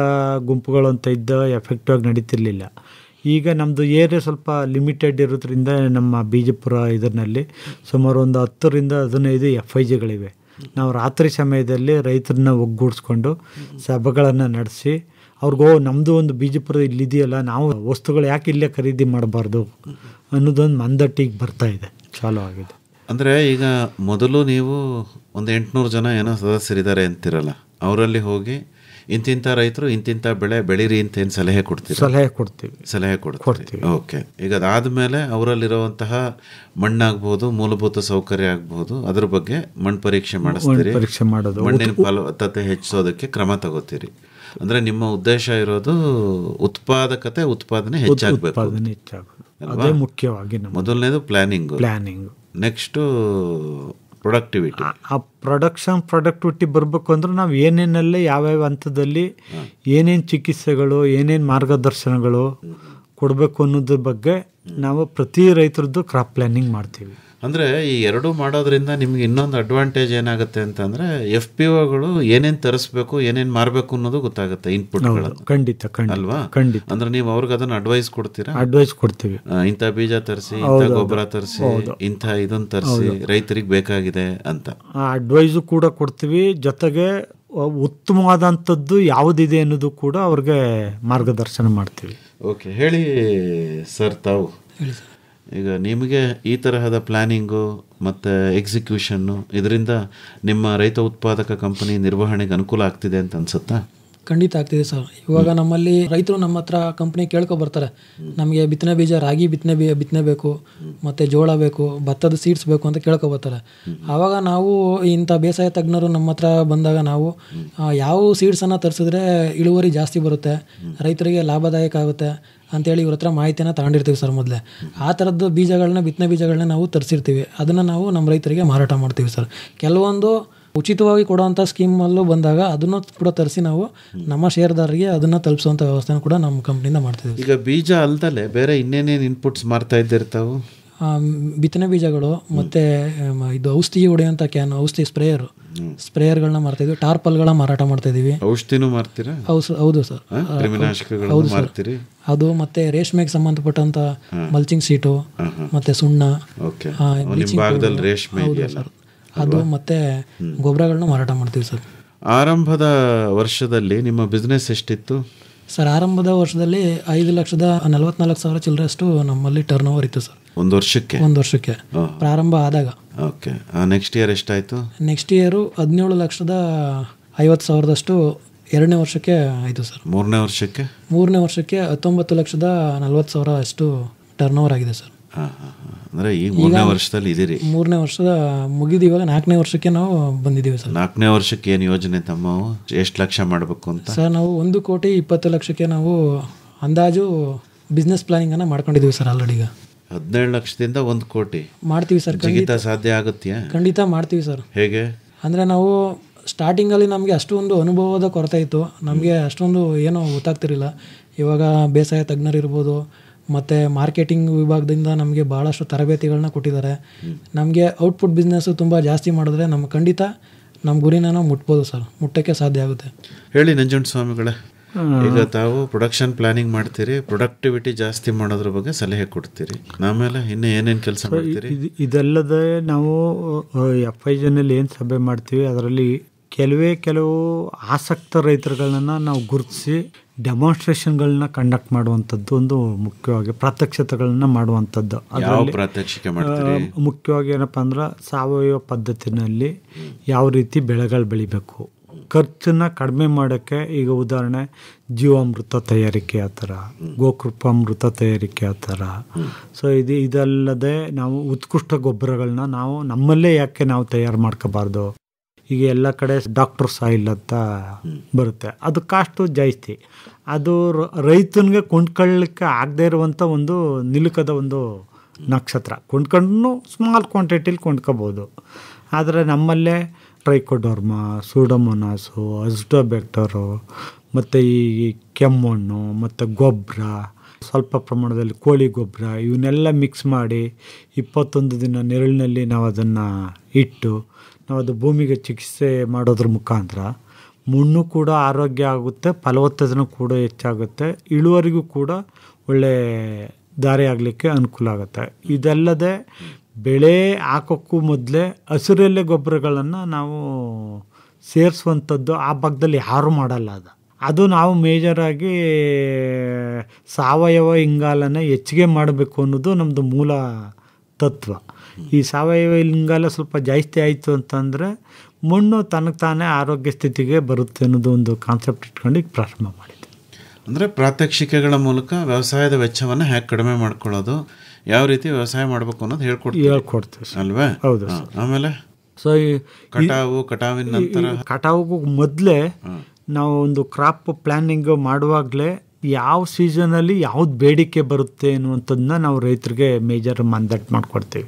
ಗುಂಪುಗಳು ಅಂತ ಇದ್ದು ಎಫೆಕ್ಟಿವ್ ಆಗಿ ನಡೀತಿರ್ಲಿಲ್ಲ. ಈಗ ನಮ್ಮದು ಏರಿಯಾ ಸ್ವಲ್ಪ ಲಿಮಿಟೆಡ್ ಇರೋದ್ರಿಂದ ನಮ್ಮ ಬಿಜಾಪುರ ಇದರಲ್ಲಿ ಸುಮಾರು ಒಂದು 10-15 FIGಗಳಿವೆ. ನಾವು ರಾತ್ರಿ ಸಮಯದಲ್ಲಿ ರೈತರನ್ನ ಒಗ್ಗೂಡಿಸ್ಕೊಂಡು ಸಭೆಗಳನ್ನು ನಡೆಸಿ ಅವ್ರಿಗೋ ನಮ್ಮದು ಒಂದು ಬಿಜಾಪುರ ಇಲ್ಲಿದೆಯಲ್ಲ, ನಾವು ವಸ್ತುಗಳು ಯಾಕೆ ಇಲ್ಲೇ ಖರೀದಿ ಮಾಡಬಾರ್ದು ಅನ್ನೋದೊಂದು ಮಂದಟ್ಟಿಗೆ ಬರ್ತಾ ಇದೆ, ಚಾಲೂ ಆಗಿದೆ. ಅಂದರೆ ಈಗ ಮೊದಲು ನೀವು ಒಂದು 800 ಜನ ಏನೋ ಸದಸ್ಯರಿದ್ದಾರೆ ಅಂತಿರಲ್ಲ, ಅವರಲ್ಲಿ ಹೋಗಿ ಇಂತಿಂಥ ರೈತರು ಇಂತಿಂಥ ಬೆಳೆ ಬೆಳೀರಿ ಅಂತ ಏನು ಸಲಹೆ ಕೊಡ್ತೀವಿ? ಸಲಹೆ ಕೊಡ್ತೀವಿ. ಓಕೆ. ಈಗ ಅದಾದಮೇಲೆ ಅವರಲ್ಲಿರುವಂತಹ ಮಣ್ಣಾಗ್ಬೋದು, ಮೂಲಭೂತ ಸೌಕರ್ಯ ಆಗ್ಬೋದು, ಅದ್ರ ಬಗ್ಗೆ ಮಣ್ಣು ಪರೀಕ್ಷೆ ಮಾಡಿಸ್ತೀರಿ, ಮಣ್ಣಿನ ಫಲವತ್ತತೆ ಹೆಚ್ಚಿಸೋದಕ್ಕೆ ಕ್ರಮ ತಗೋತೀರಿ. ಅಂದರೆ ನಿಮ್ಮ ಉದ್ದೇಶ ಇರೋದು ಉತ್ಪಾದನೆ ಹೆಚ್ಚಾಗಬೇಕು, ಅದೇ ಮುಖ್ಯವಾಗಿ. ಮೊದಲನೇದು ಪ್ಲಾನಿಂಗ್, ನೆಕ್ಸ್ಟು ಪ್ರೊಡಕ್ಟಿವಿಟಿ. ಆ ಪ್ರೊಡಕ್ಟಿವಿಟಿ ಬರಬೇಕು ಅಂದ್ರೆ ನಾವು ಏನೇನಲ್ಲೇ ಯಾವ್ಯಾವ ಹಂತದಲ್ಲಿ ಏನೇನು ಚಿಕಿತ್ಸೆಗಳು, ಏನೇನು ಮಾರ್ಗದರ್ಶನಗಳು ಕೊಡಬೇಕು ಅನ್ನೋದ್ರ ಬಗ್ಗೆ ನಾವು ಪ್ರತಿ ರೈತರದ್ದು ಕ್ರಾಪ್ ಪ್ಲಾನಿಂಗ್ ಮಾಡ್ತೀವಿ. ಅಂದರೆ ಈ ಎರಡೂ ಮಾಡೋದ್ರಿಂದ ನಿಮ್ಗೆ ಇನ್ನೊಂದು ಅಡ್ವಾಂಟೇಜ್ ಏನಾಗುತ್ತೆ ಅಂತಂದರೆ FPOಗಳು ಏನೇನು ತರಿಸ್ಬೇಕು, ಏನೇನು ಮಾರಬೇಕು ಅನ್ನೋದು ಗೊತ್ತಾಗುತ್ತೆ, ಇನ್ಪುಟ್ಗಳನ್ನು. ಖಂಡಿತ ಅಲ್ವಾ? ಖಂಡಿತ. ಅಂದ್ರೆ ನೀವು ಅವ್ರಿಗೆ ಅದನ್ನು ಅಡ್ವೈಸ್ ಕೊಡ್ತೀರಾ? ಅಡ್ವೈಸ್ ಕೊಡ್ತೀವಿ. ಇಂಥ ಬೀಜ ತರಿಸಿ, ಇಂಥ ಗೊಬ್ಬರ ತರಿಸಿ, ಇಂಥ ಇದನ್ನು ತರಿಸಿ, ರೈತರಿಗೆ ಬೇಕಾಗಿದೆ ಅಂತ ಅಡ್ವೈಸು ಕೂಡ ಕೊಡ್ತೀವಿ. ಜೊತೆಗೆ ಉತ್ತಮವಾದಂಥದ್ದು ಯಾವುದಿದೆ ಅನ್ನೋದು ಕೂಡ ಅವ್ರಿಗೆ ಮಾರ್ಗದರ್ಶನ ಮಾಡ್ತೀವಿ. ಓಕೆ, ಹೇಳಿ ಸರ್. ತಾವು ಈಗ ನಿಮಗೆ ಈ ತರಹದ ಪ್ಲಾನಿಂಗು ಮತ್ತು ಎಕ್ಸಿಕ್ಯೂಷನ್ನು ಇದರಿಂದ ನಿಮ್ಮ ರೈತ ಉತ್ಪಾದಕ ಕಂಪನಿ ನಿರ್ವಹಣೆಗೆ ಅನುಕೂಲ ಆಗ್ತಿದೆ ಅಂತ ಅನ್ಸುತ್ತಾ? ಖಂಡಿತ ಆಗ್ತಿದೆ ಸರ್. ಇವಾಗ ನಮ್ಮಲ್ಲಿ ರೈತರು ನಮ್ಮ ಹತ್ರ ಕಂಪ್ನಿ ಕೇಳ್ಕೊ ಬರ್ತಾರೆ, ನಮಗೆ ಬಿತ್ತನೆ ಬೀಜ ರಾಗಿ ಬಿತ್ತನೆ ಬೇಕು, ಮತ್ತು ಜೋಳ ಬೇಕು, ಭತ್ತದ ಸೀಡ್ಸ್ ಬೇಕು ಅಂತ ಕೇಳ್ಕೊ ಬರ್ತಾರೆ. ಆವಾಗ ನಾವು ಇಂಥ ಬೇಸಾಯ ತಜ್ಞರು ನಮ್ಮ ಹತ್ರ ಬಂದಾಗ ನಾವು ಯಾವ ಸೀಡ್ಸನ್ನು ತರಿಸಿದ್ರೆ ಇಳುವರಿ ಜಾಸ್ತಿ ಬರುತ್ತೆ, ರೈತರಿಗೆ ಲಾಭದಾಯಕ ಆಗುತ್ತೆ ಅಂತೇಳಿ ಇವ್ರ ಹತ್ರ ಮಾಹಿತಿಯನ್ನು ತಗೊಂಡಿರ್ತೀವಿ ಸರ್. ಮೊದಲೇ ಆ ಥರದ್ದು ಬಿತ್ತನೆ ಬೀಜಗಳನ್ನ ನಾವು ತರಿಸಿರ್ತೀವಿ, ಅದನ್ನು ನಾವು ನಮ್ಮ ರೈತರಿಗೆ ಮಾರಾಟ ಮಾಡ್ತೀವಿ ಸರ್. ಕೆಲವೊಂದು ಉಚಿತವಾಗಿ ಕೊಡುವಂಥ ಸ್ಕೀಮಲ್ಲೂ ಬಂದಾಗ ಅದನ್ನು ಕೂಡ ತರಿಸಿ ನಾವು ನಮ್ಮ ಷೇರ್ದಾರರಿಗೆ ಅದನ್ನು ತಲುಪಿಸುವಂಥ ವ್ಯವಸ್ಥೆನ ಕೂಡ ನಮ್ಮ ಕಂಪ್ನಿಯಿಂದ ಮಾಡ್ತಿದ್ದೀವಿ. ಈಗ ಬೀಜ ಅಲ್ದಲೆ ಬೇರೆ ಇನ್ನೇನೇನು ಇನ್ಪುಟ್ಸ್ ಮಾರ್ತಾ ಇದ್ದಿರ್ತಾವೆ? ಬಿತ್ತನೆ ಬೀಜಗಳು, ಮತ್ತು ಇದು ಔಷಧಿ ಹೊಡೆಯುವಂಥ ಔಷಧಿ ಸ್ಪ್ರೇಯರ್ಗಳನ್ನ ಮಾರ್ತಾಯಿದ್ವಿ, ಟಾರ್ಪಲ್ಗಳ ಮಾರಾಟ ಮಾಡ್ತಾಯಿದ್ದೀವಿ. ಔಷಧಿನೂ ಮಾರ್ತೀರಾ? ಹೌದು ಸರ್. ಹೌದು ಸರ್. ಅದು ಮತ್ತೆ ರೇಷ್ಮೆಗೆ ಸಂಬಂಧಪಟ್ಟಂತ ಮಲ್ಚಿಂಗ್ ಸೀಟು, ಮತ್ತೆ ಸುಣ್ಣ, ಅದು ಮತ್ತೆ ಗೊಬ್ಬರಗಳನ್ನ ಮಾರಾಟ ಮಾಡ್ತೀವಿ ಸರ್. ಆರಂಭದ ವರ್ಷದಲ್ಲಿ ನಿಮ್ಮ ಬಿಸ್ನೆಸ್ ಎಷ್ಟಿತ್ತು ಸರ್? ಆರಂಭದ ವರ್ಷದಲ್ಲಿ 5,44,000 ಚಿಲ್ಲರೆಷ್ಟು ನಮ್ಮಲ್ಲಿ ಟರ್ನ್ ಓವರ್ ಇತ್ತು ಸರ್. ಒಂದು ವರ್ಷಕ್ಕೆ ಪ್ರಾರಂಭ ಆದಾಗ. ಓಕೆ. ನೆಕ್ಸ್ಟ್ ಇಯರ್ ಎಷ್ಟಾಯಿತು? ನೆಕ್ಸ್ಟ್ ಇಯರು 17,50,000 ಎರಡನೇ ವರ್ಷಕ್ಕೆ ಆಯಿತು ಸರ್. ಮೂರನೇ ವರ್ಷಕ್ಕೆ 19,40,000 ಅಷ್ಟು ಟರ್ನ್ ಓವರ್ ಆಗಿದೆ ಸರ್. ಅಂದರೆ ಈಗ ಮೂರನೇ ವರ್ಷದಲ್ಲಿ ಇದ್ದೀರಿ? ಮೂರನೇ ವರ್ಷದ ಮುಗಿದು ಇವಾಗ 4ನೇ ವರ್ಷಕ್ಕೆ ನಾವು ಬಂದಿದ್ದೀವಿ ಸರ್. 4ನೇ ವರ್ಷಕ್ಕೆ ಏನು ಯೋಜನೆ ತಮ್ಮವು? ಎಷ್ಟು ಲಕ್ಷ ಮಾಡಬೇಕು ಅಂತ ಸರ್? ನಾವು 1,20,00,000 ನಾವು ಅಂದಾಜು ಬಿಸ್ನೆಸ್ ಪ್ಲಾನಿಂಗನ್ನು ಮಾಡ್ಕೊಂಡಿದ್ದೀವಿ ಸರ್. ಆಲ್ರೆಡಿ ಈಗ 17 ಲಕ್ಷದಿಂದ 1 ಕೋಟಿ ಮಾಡ್ತೀವಿ ಸರ್. ಖಂಡಿತ ಸಾಧ್ಯ ಆಗುತ್ತಾ? ಖಂಡಿತ ಮಾಡ್ತೀವಿ ಸರ್. ಹೇಗೆ? ಅಂದರೆ ನಾವು ಸ್ಟಾರ್ಟಿಂಗಲ್ಲಿ ನಮಗೆ ಅಷ್ಟೊಂದು ಅನುಭವದ ಕೊರತೆ ಇತ್ತು, ನಮಗೆ ಅಷ್ಟೊಂದು ಏನೋ ಗೊತ್ತಾಗ್ತಿರಲಿಲ್ಲ. ಇವಾಗ ಬೇಸಾಯ ತಜ್ಞರಿರ್ಬೋದು ಮತ್ತು ಮಾರ್ಕೆಟಿಂಗ್ ವಿಭಾಗದಿಂದ ನಮಗೆ ಭಾಳಷ್ಟು ತರಬೇತಿಗಳನ್ನ ಕೊಟ್ಟಿದ್ದಾರೆ. ನಮಗೆ ಔಟ್ಪುಟ್ ಬಿಸ್ನೆಸ್ಸು ತುಂಬ ಜಾಸ್ತಿ ಮಾಡಿದ್ರೆ ನಮ್ಮ ಖಂಡಿತ ನಮ್ಮ ಗುರಿನ ನಾವು ಮುಟ್ಬೋದು ಸರ್, ಮುಟ್ಟಕ್ಕೆ ಸಾಧ್ಯ ಆಗುತ್ತೆ. ಹೇಳಿ ನಂಜುಂಡಸ್ವಾಮಿಗಳೇ, ಈಗ ತಾವು ಪ್ರೊಡಕ್ಷನ್ ಪ್ಲಾನಿಂಗ್ ಮಾಡ್ತೀರಿ, ಪ್ರೊಡಕ್ಟಿವಿಟಿ ಜಾಸ್ತಿ ಮಾಡೋದ್ರ ಬಗ್ಗೆ ಸಲಹೆ ಕೊಡ್ತೀರಿ, ಆಮೇಲೆ ಇನ್ನು ಏನೇನು ಕೆಲಸ ಮಾಡ್ತೀರಿ? ಇದಲ್ಲದೆ ನಾವು FIGನಲ್ಲಿ ಏನು ಸಭೆ ಮಾಡ್ತೀವಿ ಅದರಲ್ಲಿ ಕೆಲವು ಆಸಕ್ತ ರೈತರುಗಳನ್ನ ನಾವು ಗುರುತಿಸಿ ಡೆಮಾನ್ಸ್ಟ್ರೇಷನ್ಗಳನ್ನ ಕಂಡಕ್ಟ್ ಮಾಡುವಂಥದ್ದು ಒಂದು ಮುಖ್ಯವಾಗಿ ಪ್ರಾತ್ಯಕ್ಷಿತೆಗಳನ್ನ ಮಾಡುವಂಥದ್ದು. ಮುಖ್ಯವಾಗಿ ಏನಪ್ಪ ಅಂದ್ರೆ ಸಾವಯವ ಪದ್ಧತಿನಲ್ಲಿ ಯಾವ ರೀತಿ ಬೆಳೆಗಳು ಬೆಳಿಬೇಕು, ಖರ್ಚನ್ನು ಕಡಿಮೆ ಮಾಡೋಕ್ಕೆ. ಈಗ ಉದಾಹರಣೆ ಜೀವಾಮೃತ ತಯಾರಿಕೆ ಆ ಥರ, ಗೋಕೃಪಾಮೃತ ತಯಾರಿಕೆ ಆ ಥರ. ಸೊ ಇದಲ್ಲದೆ ನಾವು ಉತ್ಕೃಷ್ಟ ಗೊಬ್ಬರಗಳನ್ನ ನಾವು ನಮ್ಮಲ್ಲೇ ಯಾಕೆ ನಾವು ತಯಾರು ಮಾಡ್ಕೋಬಾರ್ದು? ಈಗ ಎಲ್ಲ ಕಡೆ ಡಾಕ್ಟರ್ ಸಾಯಿಲ್ ಅಂತ ಬರುತ್ತೆ, ಅದು ಕಾಸ್ಟು ಜಾಸ್ತಿ, ಅದು ರೈತನಿಗೆ ಕೊಂಡ್ಕೊಳ್ಳಿಕ್ಕೆ ಆಗದೆ ಇರುವಂಥ ಒಂದು ನಿಲುಕದ ಒಂದು ನಕ್ಷತ್ರ ಕೊಂಡ್ಕೊಂಡು ಸ್ಮಾಲ್ ಕ್ವಾಂಟಿಟಿಲಿ ಕೊಂಡ್ಕೋಬೋದು. ಆದರೆ ನಮ್ಮಲ್ಲೇ ಟ್ರೈಕೋಡರ್ಮಾ, ಸೂಡೋಮೋನಾಸು, ಅಜಿಟೋಬ್ಯಾಕ್ಟರು ಮತ್ತು ಈ ಕೆಮ್ಮಣ್ಣು ಮತ್ತು ಗೊಬ್ಬರ, ಸ್ವಲ್ಪ ಪ್ರಮಾಣದಲ್ಲಿ ಕೋಳಿ ಗೊಬ್ಬರ ಇವನ್ನೆಲ್ಲ ಮಿಕ್ಸ್ ಮಾಡಿ 21 ದಿನ ನೆರಳಿನಲ್ಲಿ ನಾವು ಅದನ್ನು ಇಟ್ಟು ನಾವು ಅದು ಭೂಮಿಗೆ ಚಿಕಿತ್ಸೆ ಮಾಡೋದ್ರ ಮುಖಾಂತರ ಮಣ್ಣು ಕೂಡ ಆರೋಗ್ಯ ಆಗುತ್ತೆ, ಫಲವತ್ತತೆನೂ ಕೂಡ ಹೆಚ್ಚಾಗುತ್ತೆ, ಇಳುವರಿಗೂ ಕೂಡ ಒಳ್ಳೆ ದಾರಿ ಆಗಲಿಕ್ಕೆ ಅನುಕೂಲ ಆಗುತ್ತೆ. ಇದಲ್ಲದೆ ಬೆಳೆ ಹಾಕೋಕ್ಕೂ ಮೊದಲೇ ಹಸಿರೆಲೆ ಗೊಬ್ಬರಗಳನ್ನು ನಾವು ಸೇರಿಸುವಂಥದ್ದು ಆ ಭಾಗದಲ್ಲಿ ಯಾರೂ ಮಾಡಲ್ಲ. ಅದು ನಾವು ಮೇಜರಾಗಿ ಸಾವಯವ ಇಂಗಾಲನ ಹೆಚ್ಚಿಗೆ ಮಾಡಬೇಕು ಅನ್ನೋದು ನಮ್ಮದು ಮೂಲ ತತ್ವ. ಈ ಸಾವಯವ ಇಂಗಾಲ ಸ್ವಲ್ಪ ಜಾಸ್ತಿ ಆಯಿತು ಅಂತಂದರೆ ಮಣ್ಣು ತನಗೆ ತಾನೇ ಆರೋಗ್ಯ ಸ್ಥಿತಿಗೆ ಬರುತ್ತೆ ಅನ್ನೋದು ಒಂದು ಕಾನ್ಸೆಪ್ಟ್ ಇಟ್ಕೊಂಡು ಈಗ ಪ್ರಾರಂಭ ಮಾಡಿದ್ದೆ. ಅಂದರೆ ಪ್ರಾತ್ಯಕ್ಷಿಕೆಗಳ ಮೂಲಕ ವ್ಯವಸಾಯದ ವೆಚ್ಚವನ್ನು ಹೇಗೆ ಕಡಿಮೆ ಮಾಡ್ಕೊಳ್ಳೋದು, ಯಾವ ರೀತಿ ವ್ಯವಸಾಯ ಮಾಡಬೇಕು ಅನ್ನೋದು ಹೇಳ್ಕೊಡ್ತೀವಿ ಅಲ್ವೇ? ಹೌದು. ಆಮೇಲೆ ಸೊ ಕಟಾವಿನ ನಂತರ ಕಟಾವಿಗೂ ಮೊದಲೇ ನಾವು ಒಂದು ಕ್ರಾಪ್ ಪ್ಲ್ಯಾನಿಂಗ್ ಮಾಡುವಾಗಲೇ ಯಾವ ಸೀಸನಲ್ಲಿ ಯಾವ್ದು ಬೇಡಿಕೆ ಬರುತ್ತೆ ಅನ್ನುವಂಥದ್ದನ್ನ ನಾವು ರೈತರಿಗೆ ಮೇಜರ್ ಮಂದಟ್ ಮಾಡಿಕೊಡ್ತೀವಿ.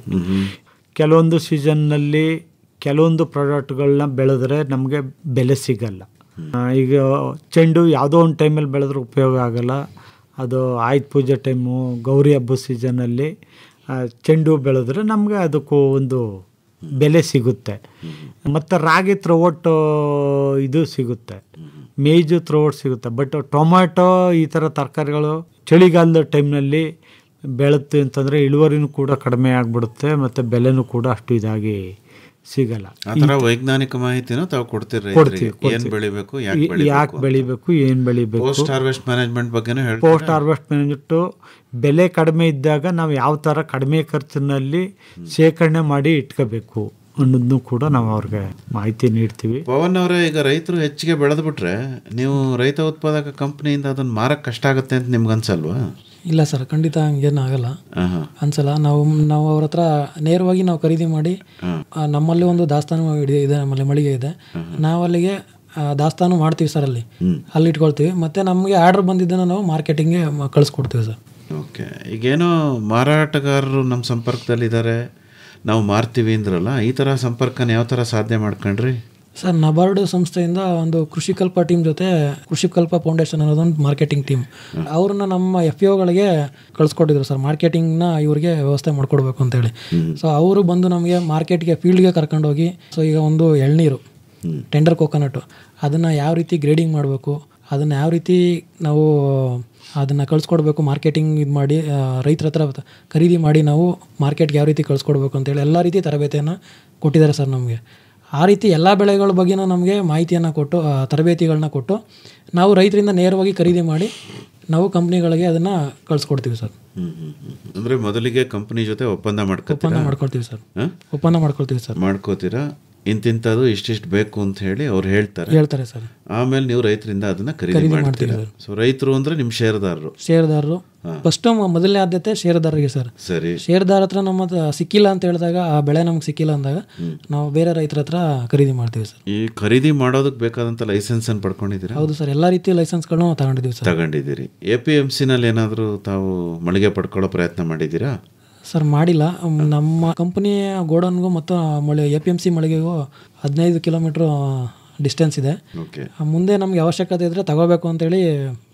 ಕೆಲವೊಂದು ಸೀಸನ್ನಲ್ಲಿ ಕೆಲವೊಂದು ಪ್ರಾಡಕ್ಟ್ಗಳನ್ನ ಬೆಳೆದ್ರೆ ನಮಗೆ ಬೆಲೆ ಸಿಗಲ್ಲ. ಈಗ ಚೆಂಡು ಯಾವುದೋ ಒಂದು ಟೈಮಲ್ಲಿ ಬೆಳೆದ್ರೆ ಉಪಯೋಗ ಆಗಲ್ಲ. ಅದು ಆಯುಧ ಪೂಜೆ ಟೈಮು, ಗೌರಿ ಹಬ್ಬದ ಸೀಸನ್ನಲ್ಲಿ ಚೆಂಡು ಬೆಳೆದ್ರೆ ನಮಗೆ ಅದಕ್ಕೂ ಒಂದು ಬೆಲೆ ಸಿಗುತ್ತೆ. ಮತ್ತು ರಾಗಿ ತ್ರೋವಟ್ ಇದು ಸಿಗುತ್ತೆ, ಮೇಜು ತ್ರೋವಟ್ ಸಿಗುತ್ತೆ. ಬಟ್ ಟೊಮ್ಯಾಟೊ ಈ ಥರ ತರಕಾರಿಗಳು ಚಳಿಗಾಲದ ಟೈಮ್ನಲ್ಲಿ ಬೆಳೆಯುತ್ತೆ ಅಂತಂದರೆ ಇಳುವರಿನೂ ಕೂಡ ಕಡಿಮೆ ಆಗಿಬಿಡುತ್ತೆ ಮತ್ತು ಬೆಲೆನೂ ಕೂಡ ಅಷ್ಟು ಇದಾಗಿ ಸಿಗಲ್ಲ. ಆ ಥರ ವೈಜ್ಞಾನಿಕ ಮಾಹಿತಿನೂ ತಾವು ಕೊಡ್ತೀರಿ? ಏನು ಬೆಳಿಬೇಕು, ಯಾಕೆ ಬೆಳಿಬೇಕು, ಏನು ಬೆಳಿಬೇಕು, ಪೋಸ್ಟ್ ಹಾರ್ವೆಸ್ಟ್ ಮ್ಯಾನೇಜ್ಮೆಂಟ್ ಬಗ್ಗೆನೂ ಹೇಳಿ. ಪೋಸ್ಟ್ ಹಾರ್ವೆಸ್ಟ್ ಮ್ಯಾನೇಜ್ಮೆಂಟು ಬೆಲೆ ಕಡಿಮೆ ಇದ್ದಾಗ ನಾವು ಯಾವ ಥರ ಕಡಿಮೆ ಖರ್ಚಿನಲ್ಲಿ ಶೇಖರಣೆ ಮಾಡಿ ಇಟ್ಕೋಬೇಕು ಅನ್ನೋದನ್ನು ಕೂಡ ನಾವು ಅವ್ರಿಗೆ ಮಾಹಿತಿ ನೀಡ್ತೀವಿ. ಪವನ್ ಅವರೇ, ಈಗ ರೈತರು ಹೆಚ್ಚಿಗೆ ಬೆಳೆದ್ಬಿಟ್ರೆ ನೀವು ರೈತ ಉತ್ಪಾದಕ ಕಂಪ್ನಿಯಿಂದ ಅದನ್ನು ಮಾರಕ್ಕೆ ಕಷ್ಟ ಆಗುತ್ತೆ ಅಂತ ನಿಮ್ಗೆ ಅನ್ಸಲ್ವಾ? ಇಲ್ಲ ಸರ್, ಖಂಡಿತ ಹಂಗೇನು ಆಗಲ್ಲ, ಅನ್ಸಲ್ಲ. ನಾವು ಅವ್ರ ಹತ್ರ ನೇರವಾಗಿ ನಾವು ಖರೀದಿ ಮಾಡಿ, ನಮ್ಮಲ್ಲಿ ಒಂದು ದಾಸ್ತಾನು ಇದೆ, ನಮ್ಮಲ್ಲಿ ಮಳಿಗೆ ಇದೆ, ನಾವು ಅಲ್ಲಿಗೆ ದಾಸ್ತಾನು ಮಾಡ್ತೀವಿ ಸರ್, ಅಲ್ಲಿ ಇಟ್ಕೊಳ್ತೀವಿ. ಮತ್ತು ನಮಗೆ ಆರ್ಡರ್ ಬಂದಿದ್ದನ್ನು ನಾವು ಮಾರ್ಕೆಟಿಂಗ್ಗೆ ಕಳಿಸ್ಕೊಡ್ತೀವಿ ಸರ್. ಓಕೆ. ಈಗೇನೋ ಮಾರಾಟಗಾರರು ನಮ್ಮ ಸಂಪರ್ಕದಲ್ಲಿದ್ದಾರೆ, ನಾವು ಮಾರ್ತೀವಿ ಅಂದ್ರಲ್ಲ, ಈ ಥರ ಸಂಪರ್ಕನ ಯಾವ ಥರ ಸಾಧ್ಯ ಮಾಡ್ಕೊಂಡ್ರಿ ಸರ್? ನಬಾರ್ಡ್ ಸಂಸ್ಥೆಯಿಂದ ಒಂದು ಕೃಷಿಕಲ್ಪ ಟೀಮ್ ಜೊತೆ ಕೃಷಿಕಲ್ಪ ಫೌಂಡೇಶನ್ ಅನ್ನೋದೊಂದು ಮಾರ್ಕೆಟಿಂಗ್ ಟೀಮ್, ಅವ್ರನ್ನ ನಮ್ಮ FAOಗಳಿಗೆ ಕಳಿಸ್ಕೊಟ್ಟಿದ್ರು ಸರ್, ಮಾರ್ಕೆಟಿಂಗ್ನ ಇವ್ರಿಗೆ ವ್ಯವಸ್ಥೆ ಮಾಡ್ಕೊಡ್ಬೇಕು ಅಂತೇಳಿ. ಸೊ ಅವರು ಬಂದು ನಮಗೆ ಮಾರ್ಕೆಟ್ಗೆ ಫೀಲ್ಡ್ಗೆ ಕರ್ಕೊಂಡೋಗಿ, ಸೊ ಈಗ ಒಂದು ಎಳ್ನೀರು ಟೆಂಡರ್ ಕೋಕೋನಟ್ಟು ಅದನ್ನು ಯಾವ ರೀತಿ ಗ್ರೇಡಿಂಗ್ ಮಾಡಬೇಕು, ಅದನ್ನು ಯಾವ ರೀತಿ ನಾವು ಅದನ್ನು ಕಳಿಸ್ಕೊಡ್ಬೇಕು, ಮಾರ್ಕೆಟಿಂಗ್ ಇದು ಮಾಡಿ ರೈತರ ಹತ್ರ ಖರೀದಿ ಮಾಡಿ ನಾವು ಮಾರ್ಕೆಟ್ಗೆ ಯಾವ ರೀತಿ ಕಳಿಸ್ಕೊಡ್ಬೇಕು ಅಂತೇಳಿ ಎಲ್ಲ ರೀತಿ ತರಬೇತಿಯನ್ನು ಕೊಟ್ಟಿದ್ದಾರೆ ಸರ್ ನಮಗೆ. ಆ ರೀತಿ ಎಲ್ಲ ಬೆಳೆಗಳ ಬಗ್ಗೆನೂ ನಮಗೆ ಮಾಹಿತಿಯನ್ನು ಕೊಟ್ಟು, ತರಬೇತಿಗಳನ್ನ ಕೊಟ್ಟು ನಾವು ರೈತರಿಂದ ನೇರವಾಗಿ ಖರೀದಿ ಮಾಡಿ ನಾವು ಕಂಪ್ನಿಗಳಿಗೆ ಅದನ್ನು ಕಳಿಸ್ಕೊಡ್ತೀವಿ ಸರ್. ಅಂದರೆ ಮೊದಲಿಗೆ ಕಂಪ್ನಿ ಜೊತೆ ಒಪ್ಪಂದ ಮಾಡ್ಕೊಳ್ತೀವಿ ಸರ್. ಒಪ್ಪಂದ ಮಾಡ್ಕೊಳ್ತೀವಿ ಸರ್. ಮಾಡ್ಕೋತೀರಾ? ಇಂತಿಂಥದ್ದು ಇಷ್ಟಿಷ್ಟು ಬೇಕು ಅಂತ ಹೇಳಿ ಅವ್ರು ಹೇಳ್ತಾರೆ ಸರ್. ಆಮೇಲೆ ನೀವು ರೈತರಿಂದ ಅದನ್ನ ಖರೀದಿ ಮಾಡ್ತೀರಾ? ಸೊ ರೈತರು ಅಂದ್ರೆ ನಿಮ್ಮ ಷೇರುದಾರರು ಫಸ್ಟ್ ಮೊದಲನೇ ಆದ್ಯತೆ ಷೇರುದಾರರಿಗೆ ಸರ್. ಸರಿ. ಷೇರುದಾರ ಹತ್ರ ನಮ್ಮ ಸಿಕ್ಕಿಲ್ಲ ಅಂತ ಹೇಳಿದಾಗ, ಆ ಬೆಳೆ ನಮ್ಗೆ ಸಿಕ್ಕಿಲ್ಲ ಅಂದಾಗ ನಾವು ಬೇರೆ ರೈತರ ಹತ್ರ ಖರೀದಿ ಮಾಡ್ತೀವಿ ಸರ್. ಈ ಖರೀದಿ ಮಾಡೋದಕ್ಕೆ ಬೇಕಾದಂತ ಲೈಸೆನ್ಸ್ ಅನ್ನು ಪಡ್ಕೊಂಡಿದ್ದೀರಾ? ಹೌದು ಸರ್, ಎಲ್ಲಾ ರೀತಿಯ ಲೈಸೆನ್ಸ್ಗಳನ್ನು ತಗೊಂಡಿದ್ದೀರಿ. APMC ನಲ್ಲಿ ಏನಾದರೂ ತಾವು ಮಳಿಗೆ ಪಡ್ಕೊಳ್ಳೋ ಪ್ರಯತ್ನ ಮಾಡಿದ್ದೀರಾ? ಸರ್ ಮಾಡಿಲ್ಲ. ನಮ್ಮ ಕಂಪನಿಯ ಗೋಡನ್ಗೂ ಮತ್ತು APMC ಮಳಿಗೆಗೂ 15 ಕಿಲೋಮೀಟ್ರ್ ಡಿಸ್ಟೆನ್ಸ್ ಇದೆ. ಮುಂದೆ ನಮ್ಗೆ ಅವಶ್ಯಕತೆ ಇದ್ರೆ ತಗೋಬೇಕು ಅಂತೇಳಿ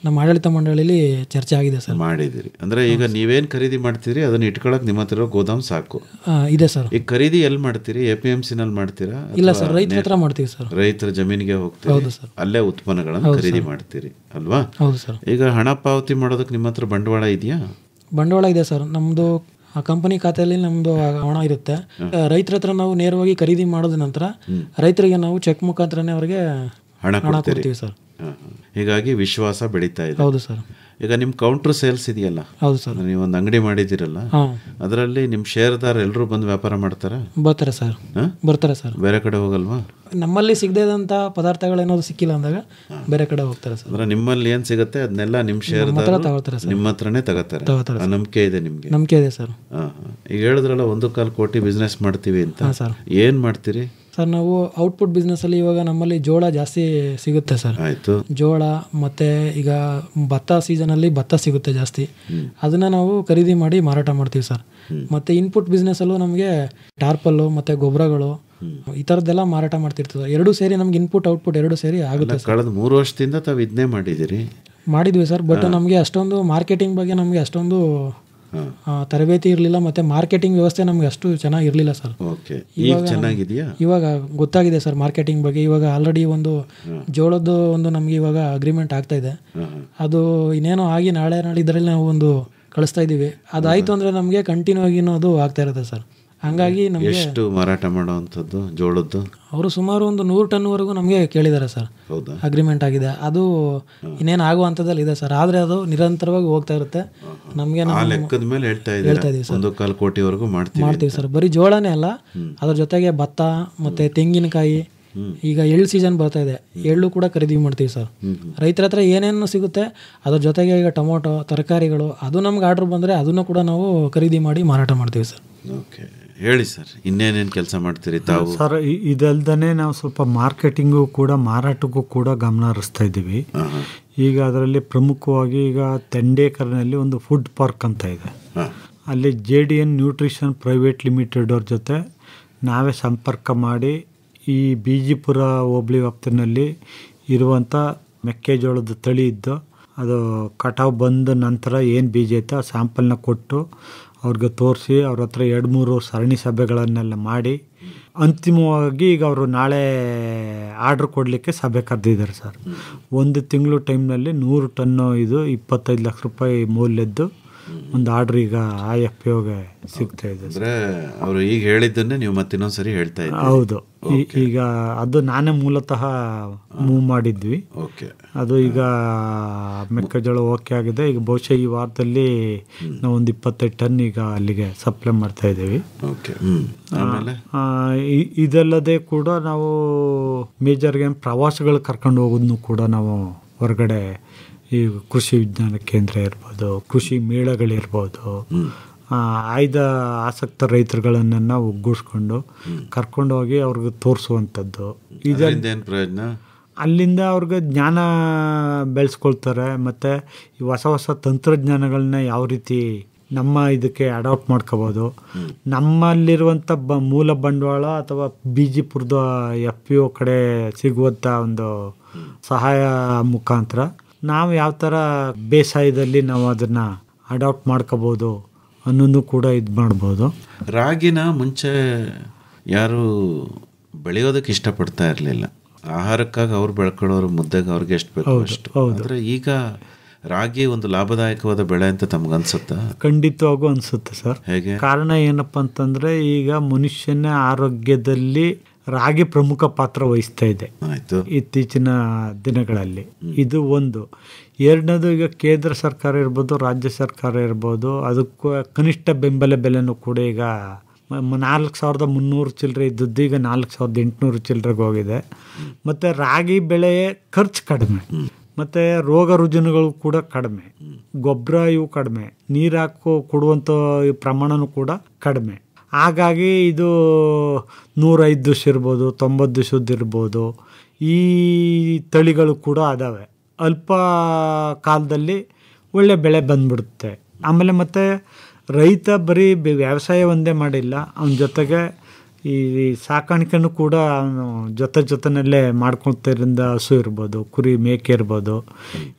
ನಮ್ಮ ಆಡಳಿತ ಮಂಡಳಿಲಿ ಚರ್ಚೆ ಆಗಿದೆ ಸರ್. ಮಾಡಿದಿರಿ ಅಂದ್ರೆ ಈಗ ನೀವೇನು ಖರೀದಿ ಮಾಡ್ತೀರಿ ಅದನ್ನ ಇಟ್ಕೊಳಕ್ ನಿಮ್ಮ ಹತ್ರ ಗೋದಾಮ್ ಸಾಕು ಇದೆ ಸರ್. ಈಗ ಖರೀದಿ ಎಲ್ಲಿ ಮಾಡ್ತೀರಿ? APMC ನಲ್ಲಿ ಮಾಡ್ತೀರಾ? ಇಲ್ಲ ಸರ್, ರೈತರ ಹತ್ರ ಮಾಡ್ತೀವಿ ಸರ್. ರೈತರ ಜಮೀನಿಗೆ ಹೋಗ್ತೀವಿ, ಅಲ್ಲೇ ಉತ್ಪನ್ನಗಳನ್ನು ಖರೀದಿ ಮಾಡ್ತೀರಿ ಅಲ್ವಾ? ಹೌದು ಸರ್. ಈಗ ಹಣ ಪಾವತಿ ಮಾಡೋದಕ್ಕೆ ನಿಮ್ಮ ಹತ್ರ ಬಂಡವಾಳ ಇದೆಯಾ? ಬಂಡವಾಳ ಇದೆ ಸರ್. ನಮ್ಮದು ಆ ಕಂಪನಿ ಖಾತೆಯಲ್ಲಿ ನಮ್ಮದು ಹಣ ಇರುತ್ತೆ. ರೈತರ ಹತ್ರ ನಾವು ನೇರವಾಗಿ ಖರೀದಿ ಮಾಡಿದ ನಂತರ ರೈತರಿಗೆ ನಾವು ಚೆಕ್ ಮುಖಾಂತರನೇ ಅವರಿಗೆ ಹಣ ಕೊಡ್ತೀವಿ ಸರ್. ಹೀಗಾಗಿ ವಿಶ್ವಾಸ ಬೆಳೀತಾ ಇದೆ. ಹೌದು ಸರ್. ಈಗ ನಿಮ್ಮ ಕೌಂಟರ್ ಸೇಲ್ಸ್ ಇದೆಯಲ್ಲ? ಹೌದು ಸರ್. ನೀವೊಂದು ಅಂಗಡಿ ಮಾಡಿದ್ದೀರಲ್ಲ, ಅದರಲ್ಲಿ ನಿಮ್ಮ ಷೇರುದಾರ ಎಲ್ಲರೂ ಬಂದು ವ್ಯಾಪಾರ ಮಾಡ್ತಾರಾ? ಬರ್ತಾರೆ ಸರ್. ಬರ್ತಾರೆ ಸರ್. ಬೇರೆ ಕಡೆ ಹೋಗಲ್ವಾ? ನಮ್ಮಲ್ಲಿ ಸಿಗದೇದಂತ ಪದಾರ್ಥಗಳೇನಾದ್ರು ಸಿಕ್ಕಿಲ್ಲ ಅಂದಾಗ ಬೇರೆ ಕಡೆ ಹೋಗ್ತಾರೆ ಸರ್. ಅಂದ್ರೆ ನಿಮ್ಮಲ್ಲಿ ಏನ್ ಸಿಗುತ್ತೆ ಅದನ್ನೆಲ್ಲ ನಿಮ್ಮ ಷೇರುದಾರ ನಿಮ್ಮ ಹತ್ರನೇ ತಗೋತಾರೆ. ನಂಬಿಕೆ ಇದೆ ನಿಮ್ಗೆ? ನಂಬಿಕೆ ಇದೆ ಸರ್. ಈಗ ಹೇಳಿದ್ರಲ್ಲ 1.25 ಕೋಟಿ ಬಿಸ್ನೆಸ್ ಮಾಡ್ತೀವಿ ಅಂತ, ಏನ್ ಮಾಡ್ತೀರಿ? ಸರ್ ನಾವು ಔಟ್ಪುಟ್ ಬಿಸ್ನೆಸ್ಸಲ್ಲಿ ಇವಾಗ ನಮ್ಮಲ್ಲಿ ಜೋಳ ಜಾಸ್ತಿ ಸಿಗುತ್ತೆ ಸರ್. ಆಯಿತು. ಜೋಳ ಮತ್ತು ಈಗ ಭತ್ತ ಸೀಸನಲ್ಲಿ ಭತ್ತ ಸಿಗುತ್ತೆ ಜಾಸ್ತಿ, ಅದನ್ನು ನಾವು ಖರೀದಿ ಮಾಡಿ ಮಾರಾಟ ಮಾಡ್ತೀವಿ ಸರ್. ಮತ್ತು ಇನ್ಪುಟ್ ಬಿಸ್ನೆಸ್ಸಲ್ಲೂ ನಮಗೆ ಟಾರ್ಪಲ್ಲು ಮತ್ತು ಗೊಬ್ಬರಗಳು ಈ ಥರದ್ದೆಲ್ಲ ಮಾರಾಟ ಮಾಡ್ತಿರ್ತೀವಿ. ಎರಡೂ ಸೇರಿ ನಮ್ಗೆ ಇನ್ಪುಟ್ ಔಟ್ಪುಟ್ ಎರಡೂ ಸೇರಿ ಆಗುತ್ತೆ ಸರ್. ಕಳೆದ 3 ವರ್ಷದಿಂದ ತಾವು ಇದನ್ನೇ ಮಾಡಿದ್ವಿ ಸರ್. ಬಟ್ ನಮಗೆ ಅಷ್ಟೊಂದು ಮಾರ್ಕೆಟಿಂಗ್ ಬಗ್ಗೆ ನಮಗೆ ಅಷ್ಟೊಂದು ತರಬೇತಿ ಇರಲಿಲ್ಲ, ಮತ್ತು ಮಾರ್ಕೆಟಿಂಗ್ ವ್ಯವಸ್ಥೆ ನಮಗೆ ಅಷ್ಟು ಚೆನ್ನಾಗಿರಲಿಲ್ಲ ಸರ್. ಇವಾಗ ಗೊತ್ತಾಗಿದೆ ಸರ್ ಮಾರ್ಕೆಟಿಂಗ್ ಬಗ್ಗೆ. ಇವಾಗ ಆಲ್ರೆಡಿ ಒಂದು ಜೋಳದ್ದು ಒಂದು ನಮಗೆ ಇವಾಗ ಅಗ್ರಿಮೆಂಟ್ ಆಗ್ತಾ ಇದೆ. ಅದು ಇನ್ನೇನೋ ಆಗಿ ನಾಳೆ ನಾಳಿದ್ರಲ್ಲಿ ನಾವು ಒಂದು ಕಳಿಸ್ತಾ ಇದ್ದೀವಿ. ಅದಾಯಿತು ಅಂದರೆ ನಮಗೆ ಕಂಟಿನ್ಯೂ ಆಗಿ ಅದು ಆಗ್ತಾ ಇರುತ್ತೆ ಸರ್. ಹಂಗಾಗಿ ನಮಗೆ ಎಷ್ಟು ಮಾರಾಟ ಮಾಡುವಂಥದ್ದು ಜೋಳದ್ದು? ಅವರು ಸುಮಾರು ಒಂದು 100 ಟನ್ವರೆಗೂ ನಮಗೆ ಕೇಳಿದ್ದಾರೆ ಸರ್. ಅಗ್ರಿಮೆಂಟ್ ಆಗಿದೆ. ಅದು ಇನ್ನೇನು ಆಗುವಂಥದ್ದಲ್ಲಿ ಇದೆ ಸರ್. ಆದರೆ ಅದು ನಿರಂತರವಾಗಿ ಹೋಗ್ತಾ ಇರುತ್ತೆ. ನಮಗೆ ಲೆಕ್ಕದ ಮೇಲೆ ಹೇಳ್ತಾ ಇದ್ದೀವಿ ಸರ್. 1.25 ಕೋಟಿವರೆಗೂ ಮಾಡ್ತೀವಿ ಸರ್. ಬರೀ ಜೋಳನೇ ಅಲ್ಲ, ಅದ್ರ ಜೊತೆಗೆ ಭತ್ತ ಮತ್ತು ತೆಂಗಿನಕಾಯಿ, ಈಗ ಎಳ್ಳು ಸೀಸನ್ ಬರ್ತಾ ಇದೆ, ಎಳ್ಳು ಕೂಡ ಖರೀದಿ ಮಾಡ್ತೀವಿ ಸರ್. ರೈತರ ಹತ್ರ ಏನೇನು ಸಿಗುತ್ತೆ ಅದ್ರ ಜೊತೆಗೆ ಈಗ ಟೊಮೊಟೊ, ತರಕಾರಿಗಳು, ಅದು ನಮ್ಗೆ ಆರ್ಡ್ರ್ ಬಂದರೆ ಅದನ್ನು ಕೂಡ ನಾವು ಖರೀದಿ ಮಾಡಿ ಮಾರಾಟ ಮಾಡ್ತೀವಿ ಸರ್. ಓಕೆ, ಹೇಳಿ ಸರ್, ಇನ್ನೇನೇನು ಕೆಲಸ ಮಾಡ್ತೀರಿ ತಾವು? ಸರ್, ಇದಲ್ದೇ ನಾವು ಸ್ವಲ್ಪ ಮಾರ್ಕೆಟಿಂಗು ಕೂಡ ಮಾರಾಟಕ್ಕೂ ಕೂಡ ಗಮನ ಹರಿಸ್ತಾ ಇದ್ದೀವಿ. ಈಗ ಅದರಲ್ಲಿ ಪ್ರಮುಖವಾಗಿ ಈಗ ತೆಂಡೇಕರ್ನಲ್ಲಿ ಒಂದು ಫುಡ್ ಪಾರ್ಕ್ ಅಂತ ಇದೆ. ಅಲ್ಲಿ JDN ನ್ಯೂಟ್ರಿಷನ್ ಪ್ರೈವೇಟ್ ಲಿಮಿಟೆಡ್ ಅವ್ರ ಜೊತೆ ನಾವೇ ಸಂಪರ್ಕ ಮಾಡಿ ಈ ಬಿಜಿಪುರ ಹೋಬಳಿ ವ್ಯಾಪ್ತಿನಲ್ಲಿ ಇರುವಂಥ ಮೆಕ್ಕೆಜೋಳದ ತಳಿ ಇದ್ದು ಅದು ಕಟಾವು ಬಂದ ನಂತರ ಏನು ಬೀಜ ಐತೆ ಆ ಸ್ಯಾಂಪಲ್ನ ಕೊಟ್ಟು ಅವ್ರಿಗೆ ತೋರಿಸಿ ಅವ್ರ ಹತ್ರ 2-3 ಸರಣಿ ಸಭೆಗಳನ್ನೆಲ್ಲ ಮಾಡಿ ಅಂತಿಮವಾಗಿ ಈಗ ಅವರು ನಾಳೆ ಆರ್ಡ್ರ್ ಕೊಡಲಿಕ್ಕೆ ಸಭೆ ಕರೆದಿದ್ದಾರೆ ಸರ್. 1 ತಿಂಗಳು ಟೈಮ್ನಲ್ಲಿ 100 ಟನ್ನು ಇದು 25 ಲಕ್ಷ ರೂಪಾಯಿ ಮೌಲ್ಯದ್ದು ಒಂದು ಆರ್ಡ್ರ್ ಈಗ IFPOಗೆ ಸಿಗ್ತಾ ಇದೆ. ಅಂದರೆ ಅವರು ಈಗ ಹೇಳಿದ್ದನ್ನೇ ನೀವು ಮತ್ತಿನ್ನೊಂದ್ಸರಿ ಹೇಳ್ತಾ ಇದ್ದೀವಿ? ಹೌದು. ಈಗ ಅದು ನಾನೇ ಮೂಲತಃ ಮೂವ್ ಮಾಡಿದ್ವಿ. ಅದು ಈಗ ಮೆಕ್ಕೆಜೋಳ ಓಕೆ ಆಗಿದೆ. ಈಗ ಬಹುಶಃ ಈ ವಾರದಲ್ಲಿ ನಾವು ಒಂದು 25 ಟನ್ ಈಗ ಅಲ್ಲಿಗೆ ಸಪ್ಲೈ ಮಾಡ್ತಾ ಇದ್ದೀವಿ. ಇದಲ್ಲದೆ ಕೂಡ ನಾವು ಮೇಜರ್ಗೆ ಪ್ರವಾಸಗಳು ಕರ್ಕೊಂಡು ಹೋಗೋದನ್ನು ಕೂಡ ನಾವು ಹೊರಗಡೆ ಈ ಕೃಷಿ ವಿಜ್ಞಾನ ಕೇಂದ್ರ ಇರ್ಬೋದು, ಕೃಷಿ ಮೇಳಗಳಿರ್ಬೋದು, ಆಯ್ದ ಆಸಕ್ತ ರೈತರುಗಳನ್ನ ಒಗ್ಗೂಡಿಸ್ಕೊಂಡು ಕರ್ಕೊಂಡು ಹೋಗಿ ಅವ್ರಿಗೆ ತೋರಿಸುವಂಥದ್ದು. ಇದರಿಂದ ಏನು ಪ್ರಯೋಜನ? ಅಲ್ಲಿಂದ ಅವ್ರಿಗೆ ಜ್ಞಾನ ಬೆಳೆಸ್ಕೊಳ್ತಾರೆ. ಮತ್ತು ಈ ಹೊಸ ಹೊಸ ತಂತ್ರಜ್ಞಾನಗಳನ್ನ ಯಾವ ರೀತಿ ನಮ್ಮ ಇದಕ್ಕೆ ಅಡಾಪ್ಟ್ ಮಾಡ್ಕೋಬೋದು, ನಮ್ಮಲ್ಲಿರುವಂಥ ಮೂಲ ಬಂಡವಾಳ ಅಥವಾ ಬಿಜಿಪುರದ FPO ಕಡೆ ಸಿಗುವಂಥ ಒಂದು ಸಹಾಯ ಮುಖಾಂತರ ನಾವು ಯಾವ ಥರ ಬೇಸಾಯದಲ್ಲಿ ನಾವು ಅದನ್ನು ಅಡಾಪ್ಟ್ ಮಾಡ್ಕೋಬೋದು ಅನ್ನೋದು ಕೂಡ ಇದು ಮಾಡ್ಬೋದು. ರಾಗಿನ ಮುಂಚೆ ಯಾರು ಬೆಳೆಯೋದಕ್ಕೆ ಇಷ್ಟಪಡ್ತಾ ಇರಲಿಲ್ಲ. ಆಹಾರಕ್ಕಾಗಿ ಅವ್ರು ಬೆಳ್ಕೊಳ್ಳೋರು, ಮುದ್ದೆಗೆ ಅವ್ರಿಗೆ ಎಷ್ಟು ಬೇಕು ಅಷ್ಟು. ಆದರೆ ಈಗ ರಾಗಿ ಒಂದು ಲಾಭದಾಯಕವಾದ ಬೆಳೆ ಅಂತ ತಮ್ಗನ್ಸುತ್ತಾ? ಖಂಡಿತವಾಗೂ ಅನಿಸುತ್ತೆ ಸರ್. ಹೇಗೆ? ಕಾರಣ ಏನಪ್ಪ ಅಂತಂದರೆ ಈಗ ಮನುಷ್ಯನ ಆರೋಗ್ಯದಲ್ಲಿ ರಾಗಿ ಪ್ರಮುಖ ಪಾತ್ರ ವಹಿಸ್ತಾ ಇದೆ ಇತ್ತೀಚಿನ ದಿನಗಳಲ್ಲಿ. ಇದು ಒಂದು. ಎರಡನೇದು, ಈಗ ಕೇಂದ್ರ ಸರ್ಕಾರ ಇರ್ಬೋದು, ರಾಜ್ಯ ಸರ್ಕಾರ ಇರ್ಬೋದು, ಅದಕ್ಕೂ ಕನಿಷ್ಠ ಬೆಂಬಲ ಬೆಲೆನೂ ಕೂಡ ಈಗ 4,300 ಚಿಲ್ಲರೆ ಇದ್ದದ್ದು ಈಗ 4,800 ಚಿಲ್ಲರೆಗೆ ಹೋಗಿದೆ. ಮತ್ತು ರಾಗಿ ಬೆಳೆ ಖರ್ಚು ಕಡಿಮೆ, ಮತ್ತು ರೋಗ ರುಜಿನಗಳು ಕೂಡ ಕಡಿಮೆ, ಗೊಬ್ಬರ ಇವು ಕಡಿಮೆ, ನೀರು ಕೊಡುವಂಥ ಪ್ರಮಾಣನೂ ಕೂಡ ಕಡಿಮೆ. ಹಾಗಾಗಿ ಇದು 105 ದಿವಸ ಇರ್ಬೋದು, 90 ದಿವಸದ್ದು ಇರ್ಬೋದು, ಈ ತಳಿಗಳು ಕೂಡ ಅದಾವೆ. ಅಲ್ಪ ಕಾಲದಲ್ಲಿ ಒಳ್ಳೆ ಬೆಳೆ ಬಂದ್ಬಿಡುತ್ತೆ. ಆಮೇಲೆ ಮತ್ತು ರೈತ ಬರೀ ವ್ಯವಸಾಯ ಒಂದೇ ಮಾಡಿಲ್ಲ, ಅವನ ಜೊತೆಗೆ ಈ ಸಾಕಾಣಿಕೆನೂ ಕೂಡ ಅವನು ಜೊತೆನಲ್ಲೇ ಮಾಡ್ಕೊಳ್ತಿರಿಂದ ಹಸು ಇರ್ಬೋದು, ಕುರಿ ಮೇಕೆ ಇರ್ಬೋದು.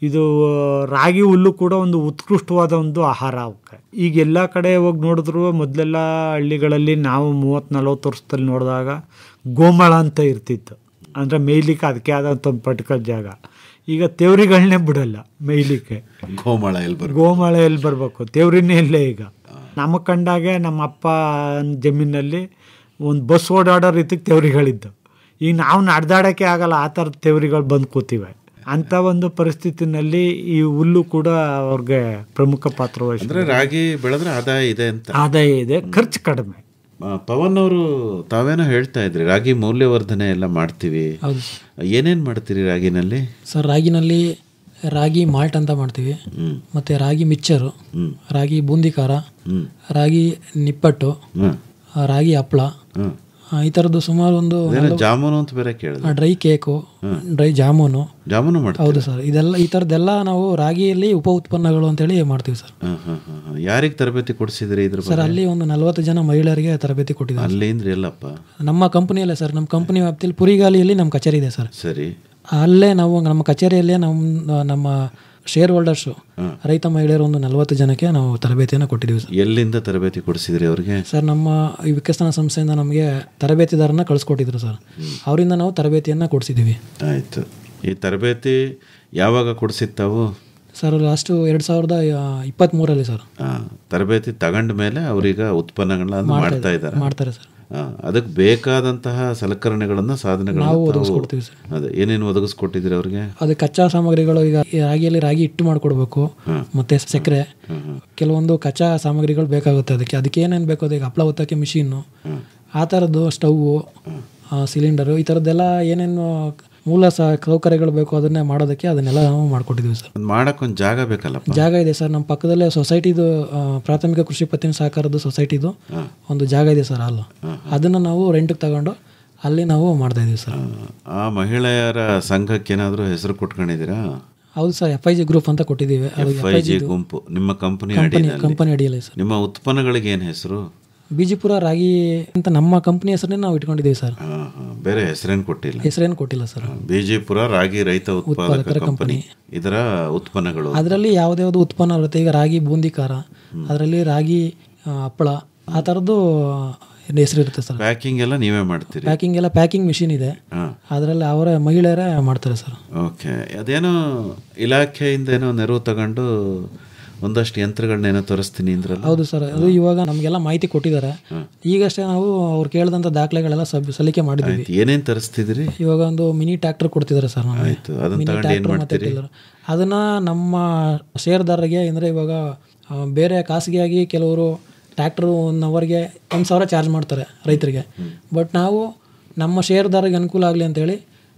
ಇದು ರಾಗಿ ಹುಲ್ಲು ಕೂಡ ಒಂದು ಉತ್ಕೃಷ್ಟವಾದ ಒಂದು ಆಹಾರ ಅವಕ್ಕೆ. ಈಗ ಎಲ್ಲ ಕಡೆ ಹೋಗಿ ನೋಡಿದ್ರು, ಮೊದಲೆಲ್ಲ ಹಳ್ಳಿಗಳಲ್ಲಿ ನಾವು 30-40 ವರ್ಷದಲ್ಲಿ ನೋಡಿದಾಗ ಗೋಮಾಳ ಅಂತ ಇರ್ತಿತ್ತು. ಅಂದರೆ ಮೇಯ್ಲಿಕ್ಕೆ ಅದಕ್ಕೆ ಆದಂಥ ಒಂದು ಪರ್ಟಿಕ್ಯುಲರ್ ಜಾಗ. ಈಗ ತೇವ್ರಿಗಳನ್ನೇ ಬಿಡಲ್ಲ ಮೇಯ್ಲಿಕ್ಕೆ. ಗೋಮಾಳ ಎಲ್ಲಿ ಬರಬೇಕು? ತೇವ್ರಿನೇ ಇಲ್ಲೇ. ಈಗ ನಮಗೆ ಕಂಡಾಗೆ ನಮ್ಮ ಅಪ್ಪ ಜಮೀನಲ್ಲಿ ಒಂದು ಬಸ್ ಓಡಾಡೋ ರೀತಿಗೆ ತೇವ್ರಿಗಳಿದ್ದು. ಈಗ ನಾವು ನಡೆದಾಡೋಕ್ಕೆ ಆಗಲ್ಲ, ಆ ಥರದ ತೇವ್ರಿಗಳು ಬಂದು ಕೂತಿವೆ. ಅಂಥ ಒಂದು ಪರಿಸ್ಥಿತಿನಲ್ಲಿ ಈ ಹುಲ್ಲು ಕೂಡ ಅವ್ರಿಗೆ ಪ್ರಮುಖ ಪಾತ್ರ ವಹಿಸ್ತದೆ. ರಾಗಿ ಬೆಳೆದ್ರೆ ಆದಾಯ ಇದೆ ಅಂತ. ಆದಾಯ ಇದೆ, ಖರ್ಚು ಕಡಿಮೆ. ಪವನ್ ಅವರು ತಾವೇನೋ ಹೇಳ್ತಾ ಇದ್ರಿ, ರಾಗಿ ಮೌಲ್ಯವರ್ಧನೆ ಎಲ್ಲ ಮಾಡ್ತೀವಿ. ಏನೇನು ಮಾಡ್ತೀರಿ ರಾಗಿನಲ್ಲಿ? ಸರ್, ರಾಗಿನಲ್ಲಿ ರಾಗಿ ಮಾಲ್ಟ್ ಅಂತ ಮಾಡ್ತೀವಿ, ಮತ್ತು ರಾಗಿ ಮಿಕ್ಚರು, ರಾಗಿ ಬೂಂದಿ ಖಾರ, ರಾಗಿ ನಿಪ್ಪಟ್ಟು, ರಾಗಿ ಹಪ್ಪಳ, ಈ ಥರದ್ದು ಸುಮಾರು ಒಂದು ಜಾಮೂನು ಅಂತ ಬೇರೆ ಕೇಳಿದೆ. ಡ್ರೈ ಕೇಕು, ಡ್ರೈ ಜಾಮೂನು ಮಾಡ್ತೀವಿ. ಹೌದು ಸರ್, ಇದೆಲ್ಲ ಈ ಥರದ್ದೆಲ್ಲ ನಾವು ರಾಗಿಯಲ್ಲಿ ಉಪ ಉತ್ಪನ್ನಗಳು ಅಂತೇಳಿ ಮಾಡ್ತೀವಿ ಸರ್. ಯಾರಿಗೆ ತರಬೇತಿ ಕೊಡಿಸಿದ್ರಿ ಇದ್ರ ಸರ್? ಅಲ್ಲಿ ಒಂದು 40 ಜನ ಮಹಿಳೆಯರಿಗೆ ತರಬೇತಿ ಕೊಟ್ಟಿದ್ದಾರೆ. ಅಲ್ಲಿ ಅಂದ್ರೆ ಎಲ್ಲಪ್ಪ? ನಮ್ಮ ಕಂಪನಿಯಲ್ಲೇ ಸರ್, ನಮ್ಮ ಕಂಪನಿ ವ್ಯಾಪ್ತಿಯಲ್ಲಿ ಪುರಿಗಾಲಿಯಲ್ಲಿ ನಮ್ಮ ಕಚೇರಿ ಇದೆ ಸರ್. ಸರಿ. ಅಲ್ಲೇ ನಾವು ನಮ್ಮ ಕಚೇರಿಯಲ್ಲೇ ನಮ್ಮ ಶೇರ್ ಹೋಲ್ಡರ್ಸು ರೈತ ಮಹಿಳೆಯರು ಒಂದು 40 ಜನಕ್ಕೆ ನಾವು ತರಬೇತಿಯನ್ನು ಕೊಟ್ಟಿದ್ದೀವಿ ಸರ್. ಎಲ್ಲಿಂದ ತರಬೇತಿ ಕೊಡಿಸಿದ್ರಿ ಅವ್ರಿಗೆ? ಸರ್, ನಮ್ಮ ಈ ವಿಕಸನ ಸಂಸ್ಥೆಯಿಂದ ನಮಗೆ ತರಬೇತಿದಾರನ್ನ ಕಳಿಸ್ಕೊಟ್ಟಿದ್ರು ಸರ್. ಅವರಿಂದ ನಾವು ತರಬೇತಿಯನ್ನು ಕೊಡಿಸಿದ್ದೀವಿ. ಆಯಿತು. ಈ ತರಬೇತಿ ಯಾವಾಗ ಕೊಡಿಸಿತ್ತಾವು? Sir, last 2023 sir. ತರಬೇತಿ ತಗೊಂಡ ಮೇಲೆ ಅವ್ರೀಗ ಉತ್ಪನ್ನಗಳನ್ನ ಮಾಡ್ತಾರೆ ಸರ್. ಅದಕ್ಕೆ ಬೇಕಾದಂತಹ ಸಲಕರಣೆಗಳನ್ನ ಸಾಧನೆಗಳನ್ನ ಒದಗಿಸ್ಕೊಡ್ತೀವಿ ಸರ್. ಅದೇ ಏನೇನು ಒದಗಿಸ್ಕೊಟ್ಟಿದ್ರಿ ಅವ್ರಿಗೆ? ಅದಕ್ಕೆ ಕಚ್ಚಾ ಸಾಮಗ್ರಿಗಳು, ಈಗ ರಾಗಿಯಲ್ಲಿ ರಾಗಿ ಹಿಟ್ಟು ಮಾಡಿಕೊಡ್ಬೇಕು, ಮತ್ತೆ ಸಕ್ಕರೆ, ಕೆಲವೊಂದು ಕಚ್ಚಾ ಸಾಮಗ್ರಿಗಳು ಬೇಕಾಗುತ್ತೆ. ಅದಕ್ಕೆ ಏನೇನು ಬೇಕು, ಅದಕ್ಕೆ ಹಪ್ಪಳ ಒತ್ತಕ್ಕೆ ಮಿಷಿನ್ನು, ಆ ಥರದ್ದು ಸ್ಟವ್ವು, ಸಿಲಿಂಡರು, ಈ ಥರದ್ದೆಲ್ಲ ಏನೇನು ಮೂಲ ಸೌಕರ್ಯಗಳು ಬೇಕು ಅದನ್ನೇ ಮಾಡೋದಕ್ಕೆ ಅದನ್ನೆಲ್ಲ ನಾವು ಮಾಡಿಕೊಟ್ಟಿದ್ದೀವಿ ಸರ್. ಮಾಡೋಕ್ಕೊಂದು ಜಾಗ ಬೇಕಲ್ಲ? ಜಾಗ ಇದೆ ಸರ್, ನಮ್ಮ ಪಕ್ಕದಲ್ಲೇ ಸೊಸೈಟಿದು ಪ್ರಾಥಮಿಕ ಕೃಷಿ ಪತ್ತಿನ ಸಹಕಾರದ ಸೊಸೈಟಿದು ಒಂದು ಜಾಗ ಇದೆ ಸರ್. ಅದನ್ನು ನಾವು ರೆಂಟ್ಗೆ ತಗೊಂಡು ಅಲ್ಲಿ ನಾವು ಮಾಡ್ತಾ ಇದೀವಿ ಸರ್. ಆ ಮಹಿಳೆಯರ ಸಂಘಕ್ಕೆ ಏನಾದರೂ ಹೆಸರು ಕೊಟ್ಕೊಂಡಿದ್ದೀರಾ? ಹೌದು ಸರ್, FIG ಗ್ರೂಪ್ ಅಂತ ಕೊಟ್ಟಿದ್ದೀವಿ. FIG ಗುಂಪು ನಿಮ್ಮ ಕಂಪನಿ ಅಡಿಯಲ್ಲಿ ಸರ್. ನಿಮ್ಮ ಉತ್ಪನ್ನಗಳಿಗೆ ಏನು ಹೆಸರು? ಬಿಜಿಪುರ ರಾಗಿ ಅಂತ ನಮ್ಮ ಕಂಪನಿ ಹೆಸರನ್ನೇ ನಾವು ಇಟ್ಕೊಂಡಿದ್ದೀವಿ ಸರ್. ಬೇರೆ ಹೆಸರೇನು ಕೊಟ್ಟಿಲ್ಲ ಸರ್. ಬಿಜಿಪುರ ರಾಗಿ ರೈತ ಉತ್ಪಾದಕ ಕಂಪನಿ, ಇದರ ಉತ್ಪನ್ನಗಳು ಅದರಲ್ಲಿ ಯಾವುದ್ಯಾವುದು ಉತ್ಪನ್ನ ಬರುತ್ತೆ. ಈಗ ರಾಗಿ ಬೂಂದಿ ಖಾರ, ಅದರಲ್ಲಿ ರಾಗಿ ಹಪ್ಪಳ, ಆ ಥರದ್ದು ಹೆಸರು ಇರುತ್ತೆ ಸರ್. ಪ್ಯಾಕಿಂಗ್ ಎಲ್ಲ ನೀವೇ ಮಾಡ್ತೀರಿ? ಪ್ಯಾಕಿಂಗ್ ಮಿಷಿನ್ ಇದೆ, ಅದರಲ್ಲಿ ಅವರ ಮಹಿಳೆಯರೇ ಮಾಡ್ತಾರೆ ಸರ್. ಓಕೆ. ಅದೇನೋ ಇಲಾಖೆಯಿಂದ ಏನೋ ನೆರವು ತಗೊಂಡು ಒಂದಷ್ಟು ಯಂತ್ರಗಳನ್ನೇನೋ ತರಿಸ್ತೀನಿ ಅಂದ್ರಲ್ಲ? ಹೌದು ಸರ್, ಅದು ಇವಾಗ ನಮಗೆಲ್ಲ ಮಾಹಿತಿ ಕೊಟ್ಟಿದ್ದಾರೆ. ಈಗಷ್ಟೇ ನಾವು ಅವ್ರು ಕೇಳಿದಂಥ ದಾಖಲೆಗಳೆಲ್ಲ ಸಲ್ಲಿಕೆ ಮಾಡಿದ್ದೀವಿ. ಏನೇನು ತರಿಸ್ತಿದ್ರಿ? ಇವಾಗ ಒಂದು ಮಿನಿ ಟ್ರ್ಯಾಕ್ಟರ್ ಕೊಡ್ತಿದ್ದಾರೆ ಸರ್. ಅದನ್ನು ನಮ್ಮ ಷೇರ್ದಾರರಿಗೆ ಅಂದರೆ ಇವಾಗ ಬೇರೆ ಖಾಸಗಿಯಾಗಿ ಕೆಲವರು ಟ್ರ್ಯಾಕ್ಟರು 1 ಅವರ್ಗೆ 1,000 ಚಾರ್ಜ್ ಮಾಡ್ತಾರೆ ರೈತರಿಗೆ. ಬಟ್ ನಾವು ನಮ್ಮ ಷೇರ್ದಾರರಿಗೆ ಅನುಕೂಲ ಆಗಲಿ ಅಂತೇಳಿ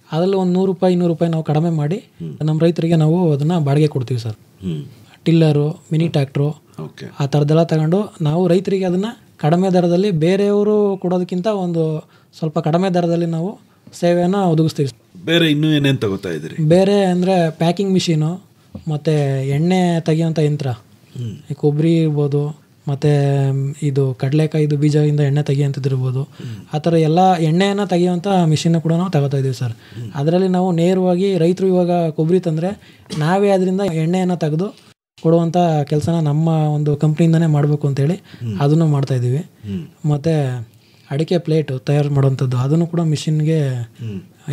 ಅದರಲ್ಲಿ ಒಂದು $100-200 ನಾವು ಕಡಿಮೆ ಮಾಡಿ ನಮ್ಮ ರೈತರಿಗೆ ನಾವು ಅದನ್ನು ಬಾಡಿಗೆ ಕೊಡ್ತೀವಿ ಸರ್. ಟಿಲ್ಲರು, ಮಿನಿ ಟ್ರ್ಯಾಕ್ಟ್ರು, ಆ ಥರದ್ದೆಲ್ಲ ತಗೊಂಡು ನಾವು ರೈತರಿಗೆ ಅದನ್ನು ಕಡಿಮೆ ದರದಲ್ಲಿ, ಬೇರೆಯವರು ಕೊಡೋದಕ್ಕಿಂತ ಒಂದು ಸ್ವಲ್ಪ ಕಡಿಮೆ ದರದಲ್ಲಿ ನಾವು ಸೇವೆಯನ್ನು ಒದಗಿಸ್ತೀವಿ. ಬೇರೆ ಇನ್ನೂ ಏನೇನು ತಗೋತಾ ಇದ್ದೀರಿ? ಬೇರೆ ಅಂದರೆ ಪ್ಯಾಕಿಂಗ್ ಮಿಷಿನು, ಮತ್ತು ಎಣ್ಣೆ ತೆಗಿಯೋಂಥ ಯಂತ್ರ, ಈ ಕೊಬ್ಬರಿ ಇರ್ಬೋದು, ಮತ್ತು ಇದು ಕಡಲೆಕಾಯಿದು ಬೀಜದಿಂದ ಎಣ್ಣೆ ತೆಗಿಯೋಂಥದ್ದು ಇರ್ಬೋದು, ಆ ಥರ ಎಲ್ಲ ಎಣ್ಣೆಯನ್ನು ತೆಗಿಯೋಂಥ ಮಿಷಿನ್ನ ಕೂಡ ನಾವು ತಗೋತಾ ಇದ್ದೀವಿ ಸರ್. ಅದರಲ್ಲಿ ನಾವು ನೇರವಾಗಿ ರೈತರು ಇವಾಗ ಕೊಬ್ಬರಿ ತಂದರೆ ನಾವೇ ಅದರಿಂದ ಎಣ್ಣೆಯನ್ನು ತೆಗೆದು ಕೊಡುವಂಥ ಕೆಲಸನ ನಮ್ಮ ಒಂದು ಕಂಪ್ನಿಯಿಂದನೇ ಮಾಡಬೇಕು ಅಂತೇಳಿ ಅದನ್ನು ಮಾಡ್ತಾಯಿದ್ದೀವಿ. ಮತ್ತು ಅಡಿಕೆ ಪ್ಲೇಟು ತಯಾರು ಮಾಡುವಂಥದ್ದು ಅದನ್ನು ಕೂಡ ಮಿಷಿನ್ಗೆ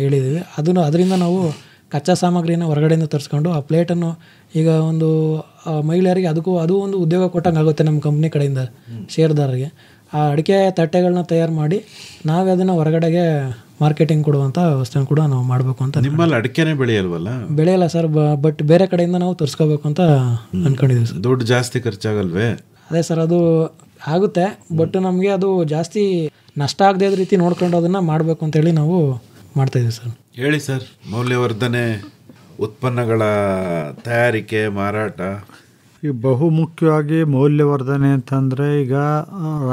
ಹೇಳಿದ್ದೀವಿ. ಅದರಿಂದ ನಾವು ಕಚ್ಚಾ ಸಾಮಗ್ರಿನ ಹೊರಗಡೆಯಿಂದ ತರಿಸ್ಕೊಂಡು ಆ ಪ್ಲೇಟನ್ನು ಈಗ ಒಂದು ಮಹಿಳೆಯರಿಗೆ ಅದು ಒಂದು ಉದ್ಯೋಗ ಕೊಟ್ಟಂಗೆ ಆಗುತ್ತೆ ನಮ್ಮ ಕಂಪ್ನಿ ಕಡೆಯಿಂದ ಷೇರ್ದಾರರಿಗೆ. ಆ ಅಡಿಕೆ ತಟ್ಟೆಗಳನ್ನ ತಯಾರು ಮಾಡಿ ನಾವೇ ಅದನ್ನು ಹೊರಗಡೆಗೆ ಮಾರ್ಕೆಟಿಂಗ್ ಕೊಡುವಂಥ ವ್ಯವಸ್ಥೆನ ಕೂಡ ನಾವು ಮಾಡಬೇಕು ಅಂತ. ನಿಮ್ಮಲ್ಲಿ ಅಡಿಕೆನೇ ಬೆಳೆಯಲ್ವಲ್ಲ? ಬೆಳೆಯಲ್ಲ ಸರ್, ಬಟ್ ಬೇರೆ ಕಡೆಯಿಂದ ನಾವು ತರಿಸ್ಕೋಬೇಕು ಅಂತ ಅಂದ್ಕೊಂಡಿದ್ದೀವಿ ಸರ್. ದುಡ್ಡು ಜಾಸ್ತಿ ಖರ್ಚಾಗಲ್ವೇ? ಅದೇ ಸರ್, ಅದು ಆಗುತ್ತೆ, ಬಟ್ ನಮಗೆ ಅದು ಜಾಸ್ತಿ ನಷ್ಟ ಆಗದೇ ರೀತಿ ನೋಡ್ಕೊಂಡು ಅದನ್ನು ಮಾಡಬೇಕು ಅಂತೇಳಿ ನಾವು ಮಾಡ್ತಾಯಿದ್ದೀವಿ ಸರ್. ಹೇಳಿ ಸರ್, ಮೌಲ್ಯವರ್ಧನೆ ಉತ್ಪನ್ನಗಳ ತಯಾರಿಕೆ, ಮಾರಾಟ. ಈಗ ಬಹುಮುಖ್ಯವಾಗಿ ಮೌಲ್ಯವರ್ಧನೆ ಅಂತಂದರೆ ಈಗ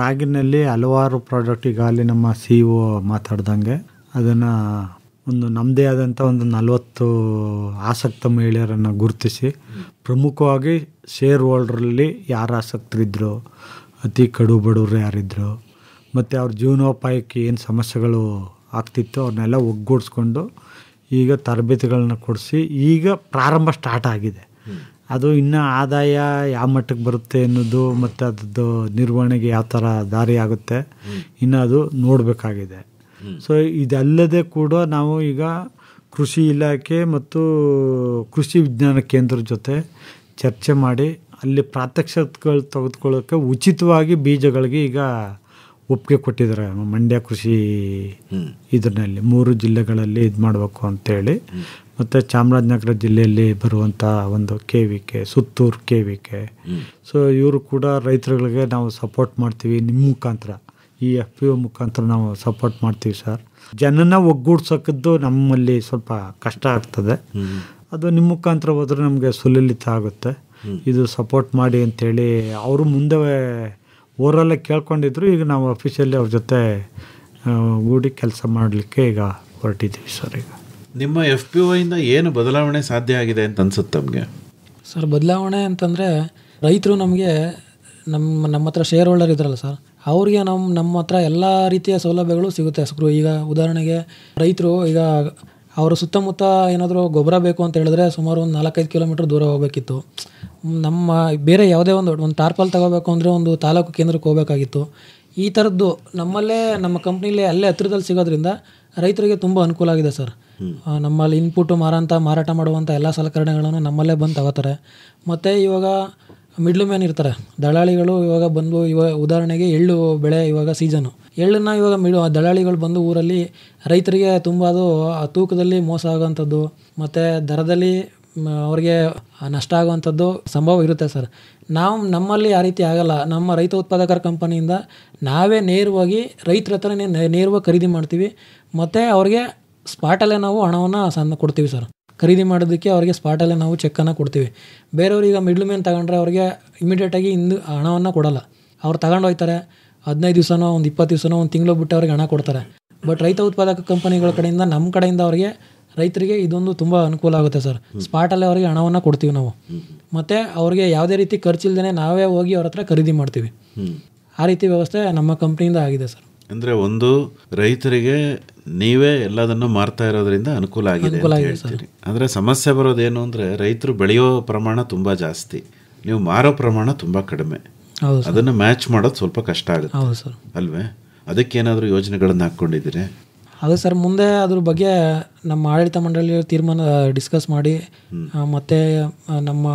ರಾಗಿನಲ್ಲಿ ಹಲವಾರು ಪ್ರಾಡಕ್ಟ್, ಈಗ ಅಲ್ಲಿ ನಮ್ಮ CEO ಮಾತಾಡ್ದಂಗೆ ಅದನ್ನು ಒಂದು ನಮ್ಮದೇ ಆದಂಥ ಒಂದು 40 ಆಸಕ್ತ ಮಹಿಳೆಯರನ್ನು ಗುರುತಿಸಿ, ಪ್ರಮುಖವಾಗಿ ಶೇರ್ ಹೋಲ್ಡ್ರಲ್ಲಿ ಯಾರು ಆಸಕ್ತರಿದ್ದರು, ಅತಿ ಕಡು ಬಡವರು ಯಾರಿದ್ರು, ಮತ್ತು ಅವ್ರ ಜೀವನೋಪಾಯಕ್ಕೆ ಏನು ಸಮಸ್ಯೆಗಳು ಆಗ್ತಿತ್ತು ಅವ್ರನ್ನೆಲ್ಲ ಒಗ್ಗೂಡಿಸ್ಕೊಂಡು ಈಗ ತರಬೇತಿಗಳನ್ನ ಕೊಡಿಸಿ ಈಗ ಪ್ರಾರಂಭ ಸ್ಟಾರ್ಟ್ ಆಗಿದೆ. ಅದು ಇನ್ನೂ ಆದಾಯ ಯಾವ ಮಟ್ಟಕ್ಕೆ ಬರುತ್ತೆ ಅನ್ನೋದು ಮತ್ತು ಅದ್ರದ್ದು ನಿರ್ವಹಣೆಗೆ ಯಾವ ಥರ ದಾರಿ ಆಗುತ್ತೆ ಇನ್ನು ಅದು ನೋಡಬೇಕಾಗಿದೆ. ಸೊ ಇದಲ್ಲದೆ ಕೂಡ ನಾವು ಈಗ ಕೃಷಿ ಇಲಾಖೆ ಮತ್ತು ಕೃಷಿ ವಿಜ್ಞಾನ ಕೇಂದ್ರದ ಜೊತೆ ಚರ್ಚೆ ಮಾಡಿ ಅಲ್ಲಿ ಪ್ರಾತ್ಯಕ್ಷಿಕೆಗಳು ತೆಗೆದುಕೊಳ್ಳೋಕ್ಕೆ ಉಚಿತವಾಗಿ ಬೀಜಗಳಿಗೆ ಈಗ ಒಪ್ಪಿಗೆ ಕೊಟ್ಟಿದ್ದಾರೆ. ಮಂಡ್ಯ ಕೃಷಿ ಇದರಲ್ಲಿ 3 ಜಿಲ್ಲೆಗಳಲ್ಲಿ ಇದು ಮಾಡಬೇಕು ಅಂತೇಳಿ, ಮತ್ತು ಚಾಮರಾಜನಗರ ಜಿಲ್ಲೆಯಲ್ಲಿ ಬರುವಂಥ ಒಂದು KVK, ಸುತ್ತೂರು KVK. ಸೊ ಇವರು ಕೂಡ ರೈತರುಗಳಿಗೆ ನಾವು ಸಪೋರ್ಟ್ ಮಾಡ್ತೀವಿ, ನಿಮ್ಮ ಮುಖಾಂತರ ಈ FPO ಮುಖಾಂತರ ನಾವು ಸಪೋರ್ಟ್ ಮಾಡ್ತೀವಿ ಸರ್. ಜನನ ಒಗ್ಗೂಡ್ಸೋಕ್ಕದ್ದು ನಮ್ಮಲ್ಲಿ ಸ್ವಲ್ಪ ಕಷ್ಟ ಆಗ್ತದೆ, ಅದು ನಿಮ್ಮ ಮುಖಾಂತರ ಹೋದರೆ ನಮಗೆ ಸುಲಲಿತ ಆಗುತ್ತೆ. ಇದು ಸಪೋರ್ಟ್ ಮಾಡಿ ಅಂಥೇಳಿ ಅವರು ಮುಂದೆ ಓವರಾಲಾಗಿ ಕೇಳ್ಕೊಂಡಿದ್ರು. ಈಗ ನಾವು ಅಫಿಷಿಯಲಿ ಅವ್ರ ಜೊತೆ ಗೂಡಿ ಕೆಲಸ ಮಾಡಲಿಕ್ಕೆ ಈಗ ಹೊರಟಿದ್ದೀವಿ ಸರ್. ಈಗ ನಿಮ್ಮ FPOಯಿಂದ ಏನು ಬದಲಾವಣೆ ಸಾಧ್ಯ ಆಗಿದೆ ಅಂತ ಅನ್ಸುತ್ತೆ ತಮಗೆ? ಸರ್ ಬದಲಾವಣೆ ಅಂತಂದರೆ ರೈತರು ನಮಗೆ ನಮ್ಮ ಹತ್ರ ಶೇರ್ ಹೋಲ್ಡರ್ ಇದ್ರಲ್ಲ ಸರ್, ಅವ್ರಿಗೆ ನಮ್ಮ ಹತ್ರ ಎಲ್ಲ ರೀತಿಯ ಸೌಲಭ್ಯಗಳು ಸಿಗುತ್ತೆ. ಈಗ ಉದಾಹರಣೆಗೆ ರೈತರು ಈಗ ಅವರ ಸುತ್ತಮುತ್ತ ಏನಾದರೂ ಗೊಬ್ಬರ ಬೇಕು ಅಂತ ಹೇಳಿದ್ರೆ ಸುಮಾರು ಒಂದು 4-5 ಕಿಲೋಮೀಟ್ರ್ ದೂರ ಹೋಗಬೇಕಿತ್ತು. ನಮ್ಮ ಬೇರೆ ಯಾವುದೇ ಒಂದು ಟಾರ್ಪಲ್ ತಗೋಬೇಕು ಅಂದರೆ ಒಂದು ತಾಲೂಕು ಕೇಂದ್ರಕ್ಕೆ ಹೋಗಬೇಕಾಗಿತ್ತು. ಈ ಥರದ್ದು ನಮ್ಮಲ್ಲೇ ನಮ್ಮ ಕಂಪ್ನಿಲೇ ಅಲ್ಲೇ ಹತ್ತಿರದಲ್ಲಿ ಸಿಗೋದ್ರಿಂದ ರೈತರಿಗೆ ತುಂಬ ಅನುಕೂಲ ಆಗಿದೆ ಸರ್. ನಮ್ಮಲ್ಲಿ ಇನ್ಪುಟ್ಟು ಮಾರಾಟ ಮಾಡುವಂಥ ಎಲ್ಲ ಸಲಕರಣೆಗಳನ್ನು ನಮ್ಮಲ್ಲೇ ಬಂದು ತಗೋತಾರೆ. ಮತ್ತು ಇವಾಗ ಮಿಡ್ಲ್ ಮ್ಯಾನ್ ಇರ್ತಾರೆ, ದಳ್ಳಾಳಿಗಳು ಇವಾಗ ಬಂದು ಉದಾಹರಣೆಗೆ ಎಳ್ಳು ಬೆಳೆ ಇವಾಗ ಸೀಸನು, ಎಳ್ಳನ್ನು ಇವಾಗ ದಳ್ಳಾಳಿಗಳು ಬಂದು ಊರಲ್ಲಿ ರೈತರಿಗೆ ತುಂಬ ಅದು ತೂಕದಲ್ಲಿ ಮೋಸ ಆಗೋವಂಥದ್ದು ಮತ್ತು ದರದಲ್ಲಿ ಅವ್ರಿಗೆ ನಷ್ಟ ಆಗುವಂಥದ್ದು ಸಂಭವ ಇರುತ್ತೆ ಸರ್. ನಮ್ಮಲ್ಲಿ ಆ ರೀತಿ ಆಗಲ್ಲ. ನಮ್ಮ ರೈತ ಉತ್ಪಾದಕರ ಕಂಪನಿಯಿಂದ ನಾವೇ ನೇರವಾಗಿ ರೈತರ ಹತ್ರನೇ ನೇರವಾಗಿ ಖರೀದಿ ಮಾಡ್ತೀವಿ ಮತ್ತು ಅವ್ರಿಗೆ ಸ್ಪಾಟಲ್ಲೇ ನಾವು ಹಣವನ್ನು ಕೊಡ್ತೀವಿ ಸರ್. ಖರೀದಿ ಮಾಡೋದಕ್ಕೆ ಅವರಿಗೆ ಸ್ಪಾಟಲ್ಲೇ ನಾವು ಚೆಕ್ಕನ್ನು ಕೊಡ್ತೀವಿ. ಬೇರೆಯವ್ರಿಗೆ ಮಿಡ್ಲ್ ಮ್ಯಾನ್ ತಗೊಂಡ್ರೆ ಅವ್ರಿಗೆ ಇಮಿಡಿಯೇಟಾಗಿ ಹಣವನ್ನು ಕೊಡೋಲ್ಲ. ಅವ್ರು ತಗೊಂಡು ಹೋಗ್ತಾರೆ, 15 ದಿವಸನೋ ಒಂದು 20 ದಿವಸನೋ ಒಂದು ತಿಂಗಳು ಬಿಟ್ಟು ಅವ್ರಿಗೆ ಹಣ ಕೊಡ್ತಾರೆ. ಬಟ್ ರೈತ ಉತ್ಪಾದಕ ಕಂಪನಿಗಳ ಕಡೆಯಿಂದ ನಮ್ಮ ಕಡೆಯಿಂದ ಅವರಿಗೆ ರೈತರಿಗೆ ಇದೊಂದು ತುಂಬ ಅನುಕೂಲ ಆಗುತ್ತೆ ಸರ್. ಸ್ಪಾಟಲ್ಲೇ ಅವರಿಗೆ ಹಣವನ್ನು ಕೊಡ್ತೀವಿ ನಾವು ಮತ್ತು ಅವ್ರಿಗೆ ಯಾವುದೇ ರೀತಿ ಖರ್ಚಿಲ್ದೇ ನಾವೇ ಹೋಗಿ ಅವ್ರ ಹತ್ರ ಖರೀದಿ ಮಾಡ್ತೀವಿ. ಆ ರೀತಿ ವ್ಯವಸ್ಥೆ ನಮ್ಮ ಕಂಪ್ನಿಯಿಂದ ಆಗಿದೆ ಸರ್. ಅಂದರೆ ಒಂದು ರೈತರಿಗೆ ನೀವೇ ಎಲ್ಲದನ್ನು ಮಾರ್ತಾ ಇರೋದ್ರಿಂದ ಅನುಕೂಲ ಆಗಿದೆ ಅಂತ ಹೇಳ್ತೀರಿ. ಆದರೆ ಸಮಸ್ಯೆ ಬರೋದೇನು ಅಂದರೆ ರೈತರು ಬೆಳೆಯೋ ಪ್ರಮಾಣ ತುಂಬ ಜಾಸ್ತಿ, ನೀವು ಮಾರೋ ಪ್ರಮಾಣ ತುಂಬ ಕಡಿಮೆ. ಅದನ್ನು ಮ್ಯಾಚ್ ಮಾಡೋದು ಸ್ವಲ್ಪ ಕಷ್ಟ ಆಗುತ್ತೆ. ಹೌದು ಸರ್. ಅಲ್ವೇ? ಅದಕ್ಕೇನಾದರೂ ಯೋಜನೆಗಳನ್ನು ಹಾಕ್ಕೊಂಡಿದ್ದೀರಿ? ಅದೇ ಸರ್, ಮುಂದೆ ಅದ್ರ ಬಗ್ಗೆ ನಮ್ಮ ಆಡಳಿತ ಮಂಡಳಿ ತೀರ್ಮಾನ ಡಿಸ್ಕಸ್ ಮಾಡಿ ಮತ್ತು ನಮ್ಮ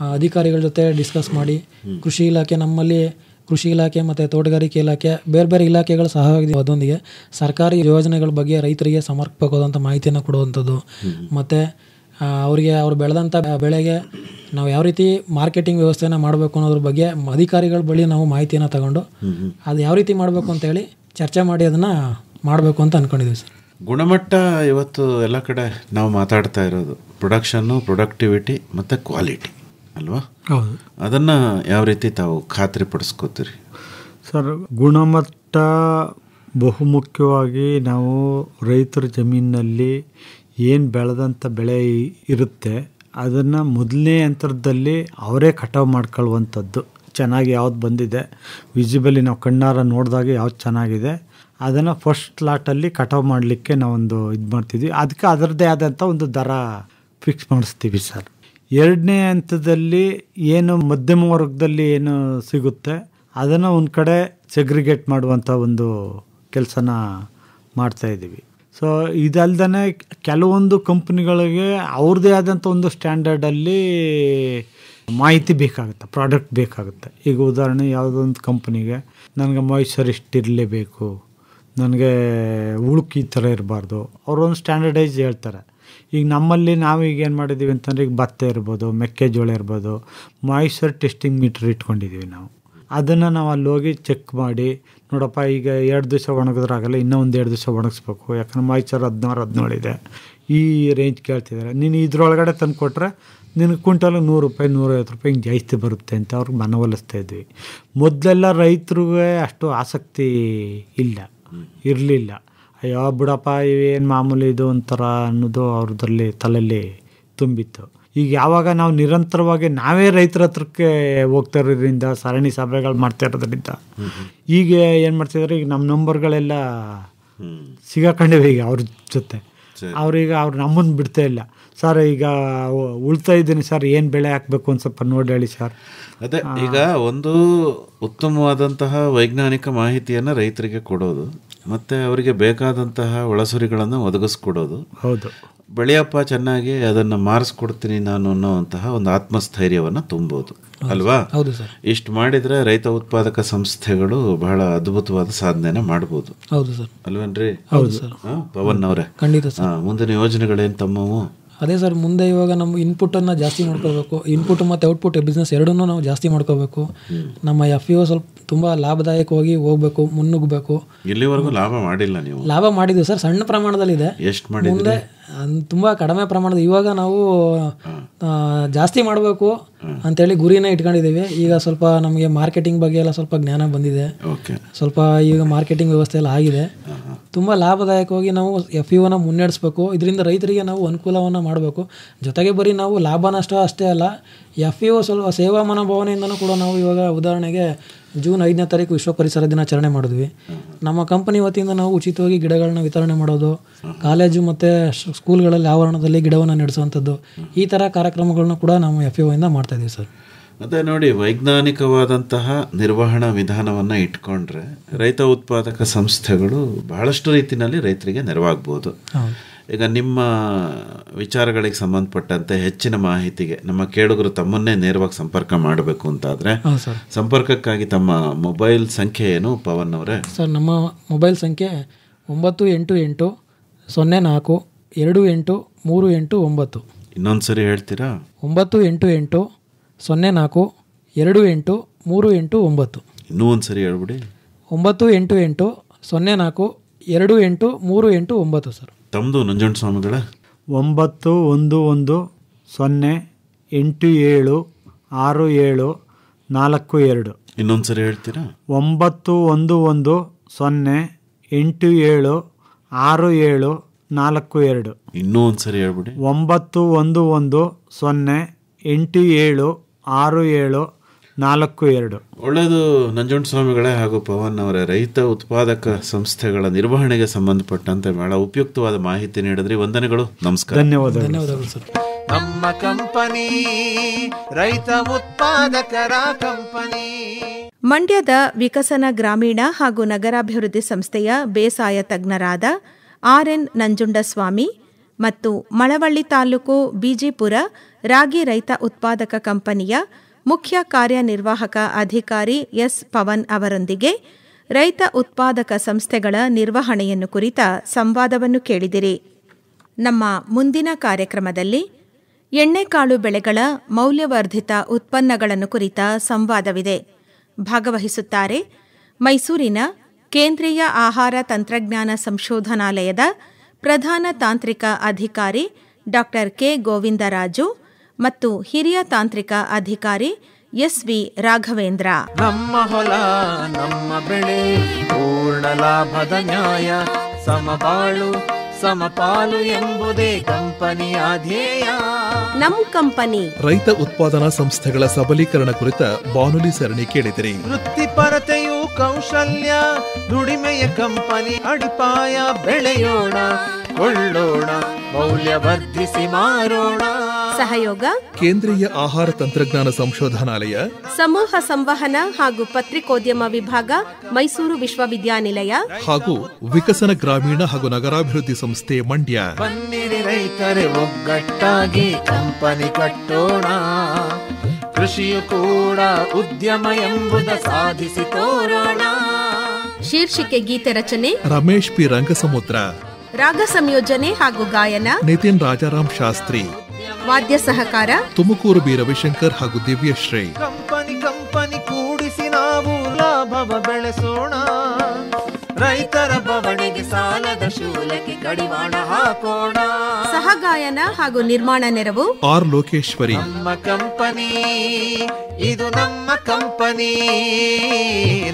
ಅಧಿಕಾರಿಗಳ ಜೊತೆ ಡಿಸ್ಕಸ್ ಮಾಡಿ ಕೃಷಿ ಇಲಾಖೆ, ನಮ್ಮಲ್ಲಿ ಕೃಷಿ ಇಲಾಖೆ ಮತ್ತು ತೋಟಗಾರಿಕೆ ಇಲಾಖೆ ಬೇರೆ ಬೇರೆ ಇಲಾಖೆಗಳ ಸಹಯೋಗದೊಂದಿಗೆ ಸರ್ಕಾರಿ ಯೋಜನೆಗಳ ಬಗ್ಗೆ ರೈತರಿಗೆ ಸಮರ್ಪಕವಾದಂಥ ಮಾಹಿತಿಯನ್ನು ಕೊಡುವಂಥದ್ದು ಮತ್ತು ಅವರಿಗೆ ಅವ್ರು ಬೆಳೆದಂಥ ಬೆಳೆಗೆ ನಾವು ಯಾವ ರೀತಿ ಮಾರ್ಕೆಟಿಂಗ್ ವ್ಯವಸ್ಥೆನ ಮಾಡಬೇಕು ಅನ್ನೋದ್ರ ಬಗ್ಗೆ ಅಧಿಕಾರಿಗಳ ಬಳಿ ನಾವು ಮಾಹಿತಿಯನ್ನು ತಗೊಂಡು ಅದು ಯಾವ ರೀತಿ ಮಾಡಬೇಕು ಅಂತೇಳಿ ಚರ್ಚೆ ಮಾಡಿ ಅದನ್ನು ಮಾಡಬೇಕು ಅಂತ ಅಂದ್ಕೊಂಡಿದ್ದೀವಿ ಸರ್. ಗುಣಮಟ್ಟ ಇವತ್ತು ಎಲ್ಲ ಕಡೆ ನಾವು ಮಾತಾಡ್ತಾ ಇರೋದು ಪ್ರೊಡಕ್ಷನ್ನು, ಪ್ರೊಡಕ್ಟಿವಿಟಿ ಮತ್ತು ಕ್ವಾಲಿಟಿ ಅಲ್ವಾ? ಹೌದು. ಅದನ್ನು ಯಾವ ರೀತಿ ತಾವು ಖಾತ್ರಿಪಡಿಸ್ಕೋತೀರಿ ಸರ್? ಗುಣಮಟ್ಟ ಬಹುಮುಖ್ಯವಾಗಿ ನಾವು ರೈತರ ಜಮೀನಿನಲ್ಲಿ ಏನು ಬೆಳೆದಂಥ ಬೆಳೆ ಇರುತ್ತೆ ಅದನ್ನು ಮೊದಲನೇ ಹಂತದಲ್ಲಿ ಅವರೇ ಕಟಾವು ಮಾಡ್ಕೊಳ್ಳುವಂಥದ್ದು. ಚೆನ್ನಾಗಿ ಯಾವ್ದು ಬಂದಿದೆ ವಿಸಿಬಲಿ ನಾವು ಕಣ್ಣಾರ ನೋಡಿದಾಗ ಯಾವ್ದು ಚೆನ್ನಾಗಿದೆ ಅದನ್ನು ಫಸ್ಟ್ ಲಾಟಲ್ಲಿ ಕಟಾವು ಮಾಡಲಿಕ್ಕೆ ನಾವೊಂದು ಇದು ಮಾಡ್ತಿದ್ವಿ. ಅದಕ್ಕೆ ಅದರದ್ದೇ ಆದಂಥ ಒಂದು ದರ ಫಿಕ್ಸ್ ಮಾಡಿಸ್ತೀವಿ ಸರ್. ಎರಡನೇ ಹಂತದಲ್ಲಿ ಏನು ಮಧ್ಯಮ ವರ್ಗದಲ್ಲಿ ಏನು ಸಿಗುತ್ತೆ ಅದನ್ನು ಒಂದು ಕಡೆ ಸೆಗ್ರಿಗೇಟ್ ಮಾಡುವಂಥ ಒಂದು ಕೆಲಸನ ಮಾಡ್ತಾಯಿದ್ದೀವಿ. ಸೊ ಇದಲ್ದೇ ಕೆಲವೊಂದು ಕಂಪ್ನಿಗಳಿಗೆ ಅವ್ರದ್ದೇ ಆದಂಥ ಒಂದು ಸ್ಟ್ಯಾಂಡರ್ಡಲ್ಲಿ ಮಾಹಿತಿ ಬೇಕಾಗುತ್ತೆ, ಪ್ರಾಡಕ್ಟ್ ಬೇಕಾಗುತ್ತೆ. ಈಗ ಉದಾಹರಣೆ ಯಾವುದೊಂದು ಕಂಪ್ನಿಗೆ ನನಗೆ ಮಾಯ್ಶ್ಚರ್ ಇಷ್ಟಿರಲೇಬೇಕು, ನನಗೆ ಉಳುಕು ಈ ಥರ ಇರಬಾರ್ದು, ಅವರೊಂದು ಸ್ಟ್ಯಾಂಡರ್ಡೈಸ್ ಹೇಳ್ತಾರೆ. ಈಗ ನಮ್ಮಲ್ಲಿ ನಾವು ಈಗ ಏನು ಮಾಡಿದ್ದೀವಿ ಅಂತಂದರೆ ಈಗ ಭತ್ತ ಇರ್ಬೋದು, ಮೆಕ್ಕೆಜೋಳ ಇರ್ಬೋದು, ಮಾಯ್ಶ್ಚರ್ ಟೆಸ್ಟಿಂಗ್ ಮೀಟ್ರ್ ಇಟ್ಕೊಂಡಿದ್ದೀವಿ ನಾವು. ಅದನ್ನು ನಾವು ಅಲ್ಲಿ ಹೋಗಿ ಚೆಕ್ ಮಾಡಿ ನೋಡಪ್ಪ ಈಗ 2 ದಿವಸ ಒಣಗಿದ್ರಾಗಲ್ಲ, ಇನ್ನೂ ಒಂದು 2 ದಿವಸ ಒಣಗಿಸ್ಬೇಕು, ಯಾಕಂದ್ರೆ ಮಾಯ್ಶ್ಚರ್ 16-17 ಇದೆ, ಈ ರೇಂಜ್ ಕೇಳ್ತಿದ್ದಾರೆ. ನೀನು ಇದರೊಳಗಡೆ ತಂದು ಕೊಟ್ಟರೆ ನಿನಗೆ ಕ್ವಿಂಟಲ್ 100 ರೂಪಾಯಿ 150 ರೂಪಾಯಿ ಹಿಂಗೆ ಜಾಸ್ತಿ ಬರುತ್ತೆ ಅಂತ ಅವ್ರಿಗೆ ಮನವೊಲಿಸ್ತಾ ಇದ್ವಿ. ಮೊದಲೆಲ್ಲ ರೈತರಿಗೆ ಅಷ್ಟು ಆಸಕ್ತಿ ಇರಲಿಲ್ಲ. ಅಯ್ಯೋ ಬಿಡಪ್ಪ ಇವೇನು ಮಾಮೂಲಿ ಇದು ಒಂಥರ ಅನ್ನೋದು ಅವ್ರದ್ರಲ್ಲಿ ತಲೆಯಲ್ಲಿ ತುಂಬಿತ್ತು. ಈಗ ಯಾವಾಗ ನಾವು ನಿರಂತರವಾಗಿ ನಾವೇ ರೈತರ ಹತ್ರಕ್ಕೆ ಹೋಗ್ತಾ ಇರೋದ್ರಿಂದ, ಸರಣಿ ಸಭೆಗಳು ಮಾಡ್ತಾ ಇರೋದ್ರಿಂದ ಈಗ ಏನು ಮಾಡ್ತಿದ್ದಾರೆ, ಈಗ ನಮ್ಮ ನಂಬರ್ಗಳೆಲ್ಲ ಸಿಗಾಕೊಂಡಿವೆ ಈಗ ಅವ್ರ ಜೊತೆ. ಅವ್ರು ನಮ್ಮನ್ನು ಬಿಡ್ತಾ ಇಲ್ಲ. ಸರ್ ಈಗ ಉಳ್ತಾ ಇದ್ದೀನಿ ಸರ್, ಏನು ಬೆಳೆ ಹಾಕಬೇಕು ಒಂದು ಸ್ವಲ್ಪ ನೋಡಿ ಹೇಳಿ ಸರ್. ಅದೇ ಈಗ ಒಂದು ಉತ್ತಮವಾದಂತಹ ವೈಜ್ಞಾನಿಕ ಮಾಹಿತಿಯನ್ನು ರೈತರಿಗೆ ಕೊಡೋದು ಮತ್ತು ಅವರಿಗೆ ಬೇಕಾದಂತಹ ಒಳಸುರಿಗಳನ್ನು ಒದಗಿಸ್ಕೊಡೋದು. ಹೌದು, ಬೆಳೆಯಪ್ಪ ಚೆನ್ನಾಗಿ ಅದನ್ನು ಮಾರಿಸ್ಕೊಡ್ತೀನಿ ನಾನು ಅನ್ನೋವಂತಹ ಒಂದು ಆತ್ಮಸ್ಥೈರ್ಯವನ್ನು ತುಂಬೋದು ಅಲ್ವಾ? ಹೌದು ಸರ್. ಇಷ್ಟು ಮಾಡಿದರೆ ರೈತ ಉತ್ಪಾದಕ ಸಂಸ್ಥೆಗಳು ಬಹಳ ಅದ್ಭುತವಾದ ಸಾಧನೆನ ಮಾಡ್ಬೋದು. ಹೌದು ಸರ್. ಅಲ್ವೇನ್ರಿ? ಹೌದು ಸರ್. ಪವನ್ ಅವರೇ, ಖಂಡಿತ ಸರ್. ಮುಂದಿನ ಯೋಜನೆಗಳೇನು ತಮ್ಮವು? ಅದೇ ಸರ್, ಮುಂದೆ ಇವಾಗ ನಮ್ಮ ಇನ್ಪುಟನ್ನು ಜಾಸ್ತಿ ಮಾಡ್ಕೋಬೇಕು. ಇನ್ಪುಟ್ ಮತ್ತು ಔಟ್ಪುಟ್ ಬಿಸ್ನೆಸ್ ಎರಡನ್ನೂ ನಾವು ಜಾಸ್ತಿ ಮಾಡ್ಕೋಬೇಕು. ನಮ್ಮ FPO ಸ್ವಲ್ಪ ತುಂಬ ಲಾಭದಾಯಕವಾಗಿ ಮುನ್ನುಗ್ಗಬೇಕು. ಇಲ್ಲಿವರೆಗೂ ಲಾಭ ಮಾಡಿಲ್ಲ ನೀವು? ಲಾಭ ಮಾಡಿದ್ದೀವಿ ಸರ್, ಸಣ್ಣ ಪ್ರಮಾಣದಲ್ಲಿದೆ. ಎಷ್ಟು ಮಾಡಿದ್ರಿ? ಮುಂದೆ ತುಂಬ ಕಡಿಮೆ ಪ್ರಮಾಣದ. ಇವಾಗ ನಾವು ಜಾಸ್ತಿ ಮಾಡಬೇಕು ಅಂತೇಳಿ ಗುರಿನ ಇಟ್ಕೊಂಡಿದ್ದೀವಿ. ಈಗ ಸ್ವಲ್ಪ ನಮಗೆ ಮಾರ್ಕೆಟಿಂಗ್ ಬಗ್ಗೆ ಎಲ್ಲ ಸ್ವಲ್ಪ ಜ್ಞಾನ ಬಂದಿದೆ. ಸ್ವಲ್ಪ ಈಗ ಮಾರ್ಕೆಟಿಂಗ್ ವ್ಯವಸ್ಥೆ ಎಲ್ಲ ಆಗಿದೆ. ತುಂಬ ಲಾಭದಾಯಕವಾಗಿ ನಾವು FPOನ ಮುನ್ನಡೆಸಬೇಕು. ಇದರಿಂದ ರೈತರಿಗೆ ನಾವು ಅನುಕೂಲವನ್ನು ಮಾಡಬೇಕು. ಜೊತೆಗೆ ಬರೀ ನಾವು ಲಾಭ ನಷ್ಟ ಅಷ್ಟೇ ಅಲ್ಲ, FPO ಸ್ವಲ್ಪ ಸೇವಾ ಮನೋಭಾವನೆಯಿಂದನೂ ಕೂಡ ನಾವು ಇವಾಗ ಉದಾಹರಣೆಗೆ ಜೂನ್ 5ನೇ ತಾರೀಕು ವಿಶ್ವ ಪರಿಸರ ದಿನಾಚರಣೆ ಮಾಡಿದ್ವಿ. ನಮ್ಮ ಕಂಪನಿ ವತಿಯಿಂದ ನಾವು ಉಚಿತವಾಗಿ ಗಿಡಗಳನ್ನ ವಿತರಣೆ ಮಾಡೋದು, ಕಾಲೇಜು ಮತ್ತು ಸ್ಕೂಲ್ಗಳಲ್ಲಿ ಆವರಣದಲ್ಲಿ ಗಿಡವನ್ನು ನಡೆಸುವಂಥದ್ದು, ಈ ಥರ ಕಾರ್ಯಕ್ರಮಗಳನ್ನ ಕೂಡ ನಾವು FPOಯಿಂದ ಮಾಡ್ತಾಯಿದ್ದೀವಿ ಸರ್. ಅದೇ ನೋಡಿ, ವೈಜ್ಞಾನಿಕವಾದಂತಹ ನಿರ್ವಹಣಾ ವಿಧಾನವನ್ನು ಇಟ್ಕೊಂಡ್ರೆ ರೈತ ಉತ್ಪಾದಕ ಸಂಸ್ಥೆಗಳು ಬಹಳಷ್ಟು ರೀತಿಯಲ್ಲಿ ರೈತರಿಗೆ ನೆರವಾಗ್ಬೋದು. ಈಗ ನಿಮ್ಮ ವಿಚಾರಗಳಿಗೆ ಸಂಬಂಧಪಟ್ಟಂತೆ ಹೆಚ್ಚಿನ ಮಾಹಿತಿಗೆ ನಮ್ಮ ಕೇಳುಗರು ತಮ್ಮನ್ನೇ ನೇರವಾಗಿ ಸಂಪರ್ಕ ಮಾಡಬೇಕು ಅಂತಾದರೆ ಸಂಪರ್ಕಕ್ಕಾಗಿ ತಮ್ಮ ಮೊಬೈಲ್ ಸಂಖ್ಯೆ ಏನು ಪವನ್ ಅವರೇ? ಸರ್, ನಮ್ಮ ಮೊಬೈಲ್ ಸಂಖ್ಯೆ 988-0428-3839. ಇನ್ನೊಂದು ಸರಿ ಹೇಳ್ತೀರಾ? 988-0428-3839. ಇನ್ನೂ ಒಂದು ಸರಿ ಹೇಳ್ಬಿಡಿ. 988-0428-3839 ಸರ್. ತಮ್ಮದು ನಂಜುಂಡಸ್ವಾಮಿಗಳ? 9111-076742. ಇನ್ನೊಂದು ಸರಿ ಹೇಳ್ತೀರಾ? 9111-076742. ಇನ್ನೂ ಒಂದು ಸರಿ ಹೇಳ್ಬಿಡಿ. 9111-076742. ಒಳ್ಳೆಯದು ನಂಜುಂಡಸ್ವಾಮಿಗಳೇ ಹಾಗೂ ಪವನ್ ಅವರೇ, ರೈತ ಉತ್ಪಾದಕ ಸಂಸ್ಥೆಗಳ ನಿರ್ವಹಣೆಗೆ ಸಂಬಂಧಪಟ್ಟಂತೆ ಬಹಳ ಉಪಯುಕ್ತವಾದ ಮಾಹಿತಿ ನೀಡಿದ್ರಿ. ವಂದನೆಗಳು, ನಮಸ್ಕಾರ. ಧನ್ಯವಾದಗಳು ಸರ್. ನಮ್ಮ ಕಂಪನಿ ರೈತ ಉತ್ಪಾದಕರ ಕಂಪನಿ. ಮಂಡ್ಯದ ವಿಕಸನ ಗ್ರಾಮೀಣ ಹಾಗೂ ನಗರಾಭಿವೃದ್ಧಿ ಸಂಸ್ಥೆಯ ಬೇಸಾಯ ತಜ್ಞರಾದ RN ನಂಜುಂಡಸ್ವಾಮಿ ಮತ್ತು ಮಳವಳ್ಳಿ ತಾಲೂಕು ಬಿಜಿಪುರ ರಾಗಿ ರೈತ ಉತ್ಪಾದಕ ಕಂಪನಿಯ ಮುಖ್ಯ ಕಾರ್ಯನಿರ್ವಾಹಕ ಅಧಿಕಾರಿ S. ಪವನ್ ಅವರೊಂದಿಗೆ ರೈತ ಉತ್ಪಾದಕ ಸಂಸ್ಥೆಗಳ ನಿರ್ವಹಣೆಯನ್ನು ಕುರಿತ ಸಂವಾದವನ್ನು ಕೇಳಿದಿರಿ. ನಮ್ಮ ಮುಂದಿನ ಕಾರ್ಯಕ್ರಮದಲ್ಲಿ ಎಣ್ಣೆಕಾಳು ಬೆಳೆಗಳ ಮೌಲ್ಯವರ್ಧಿತ ಉತ್ಪನ್ನಗಳನ್ನು ಕುರಿತ ಸಂವಾದವಿದೆ. ಭಾಗವಹಿಸುತ್ತಾರೆ ಮೈಸೂರಿನ ಕೇಂದ್ರೀಯ ಆಹಾರ ತಂತ್ರಜ್ಞಾನ ಸಂಶೋಧನಾಲಯದ ಪ್ರಧಾನ ತಾಂತ್ರಿಕ ಅಧಿಕಾರಿ ಡಾ ಕೆ ಗೋವಿಂದರಾಜು ಮತ್ತು ಹಿರಿಯ ತಾಂತ್ರಿಕ ಅಧಿಕಾರಿ SV ರಾಘವೇಂದ್ರ. ನಮ್ಮ ಹೊಲ ನಮ್ಮ ಬೆಳೆ ಪೂರ್ಣ ಲಾಭದ ನ್ಯಾಯ, ಸಮಬಾಳು ಸಮಪಾಲು ಎಂಬುದೇ ಕಂಪನಿಯ ಧ್ಯೇಯ. ನಮ್ ಕಂಪನಿ ರೈತ ಉತ್ಪಾದನಾ ಸಂಸ್ಥೆಗಳ ಸಬಲೀಕರಣ ಕುರಿತ ಬಾನುಲಿ ಸರಣಿ ಕೇಳಿದಿರಿ. ವೃತ್ತಿಪರತೆಯು ಕೌಶಲ್ಯ, ದುಡಿಮೆಯ ಕಂಪನಿ ಅಡಿಪಾಯ. ಬೆಳೆಯೋಣ ಕೊಳ್ಳೋಣ ಮೌಲ್ಯವರ್ಧಿಸಿ ಮಾರೋಣ. ಸಹಯೋಗ ಕೇಂದ್ರೀಯ ಆಹಾರ ತಂತ್ರಜ್ಞಾನ ಸಂಶೋಧನಾಲಯ, ಸಮೂಹ ಸಂವಹನ ಹಾಗೂ ಪತ್ರಿಕೋದ್ಯಮ ವಿಭಾಗ, ಮೈಸೂರು ವಿಶ್ವವಿದ್ಯಾನಿಲಯ ಹಾಗೂ ವಿಕಸನ ಗ್ರಾಮೀಣ ಹಾಗೂ ನಗರಾಭಿವೃದ್ಧಿ ಸಂಸ್ಥೆ, ಮಂಡ್ಯ. ಬನ್ನಿರಿ ರೈತರೇ ಒಗ್ಗಟ್ಟಾಗಿ ಕಂಪನಿ ಕಟ್ಟೋಣ. ಕೃಷಿಯು ಕೂಡ ಉದ್ಯಮ ಎಂಬುದ ಸಾಧಿಸಿ ತೋರೋಣ. ಶೀರ್ಷಿಕೆ ಗೀತೆ ರಚನೆ ರಮೇಶ್ ಪಿ ರಂಗಸಮುದ್ರ, ರಾಗ ಸಂಯೋಜನೆ ಹಾಗೂ ಗಾಯನ ನಿತಿನ್ ರಾಜಾರಾಮ್ ಶಾಸ್ತ್ರಿ, ವಾದ್ಯ ಸಹಕಾರ ತುಮಕೂರು ಬಿ ರವಿಶಂಕರ್ ಹಾಗೂ ದಿವ್ಯಶ್ರೀ. ಕಂಪನಿ ಕೂಡಿಸಿ ನಾವು ಲಾಭವ ಬೆಳೆಸೋಣ. ರೈತರ ಬವಣೆಗೆ ಸಾಲದ ಶೂಲಕ್ಕೆ ಕಡಿವಾಣ ಹಾಕೋಣ. ಸಹಗಾಯನ ಹಾಗೂ ನಿರ್ಮಾಣ ನೆರವು ಆರ್ ಲೋಕೇಶ್ವರಿ. ನಮ್ಮ ಕಂಪನಿ ಇದು ನಮ್ಮ ಕಂಪನಿ,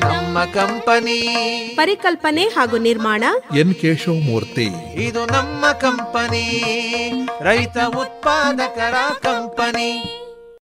ನಮ್ಮ ಕಂಪನಿ. ಪರಿಕಲ್ಪನೆ ಹಾಗೂ ನಿರ್ಮಾಣ ಎನ್ ಕೇಶವಮೂರ್ತಿ. ಇದು ನಮ್ಮ ಕಂಪನಿ ರೈತ ಉತ್ಪಾದಕರ ಕಂಪನಿ.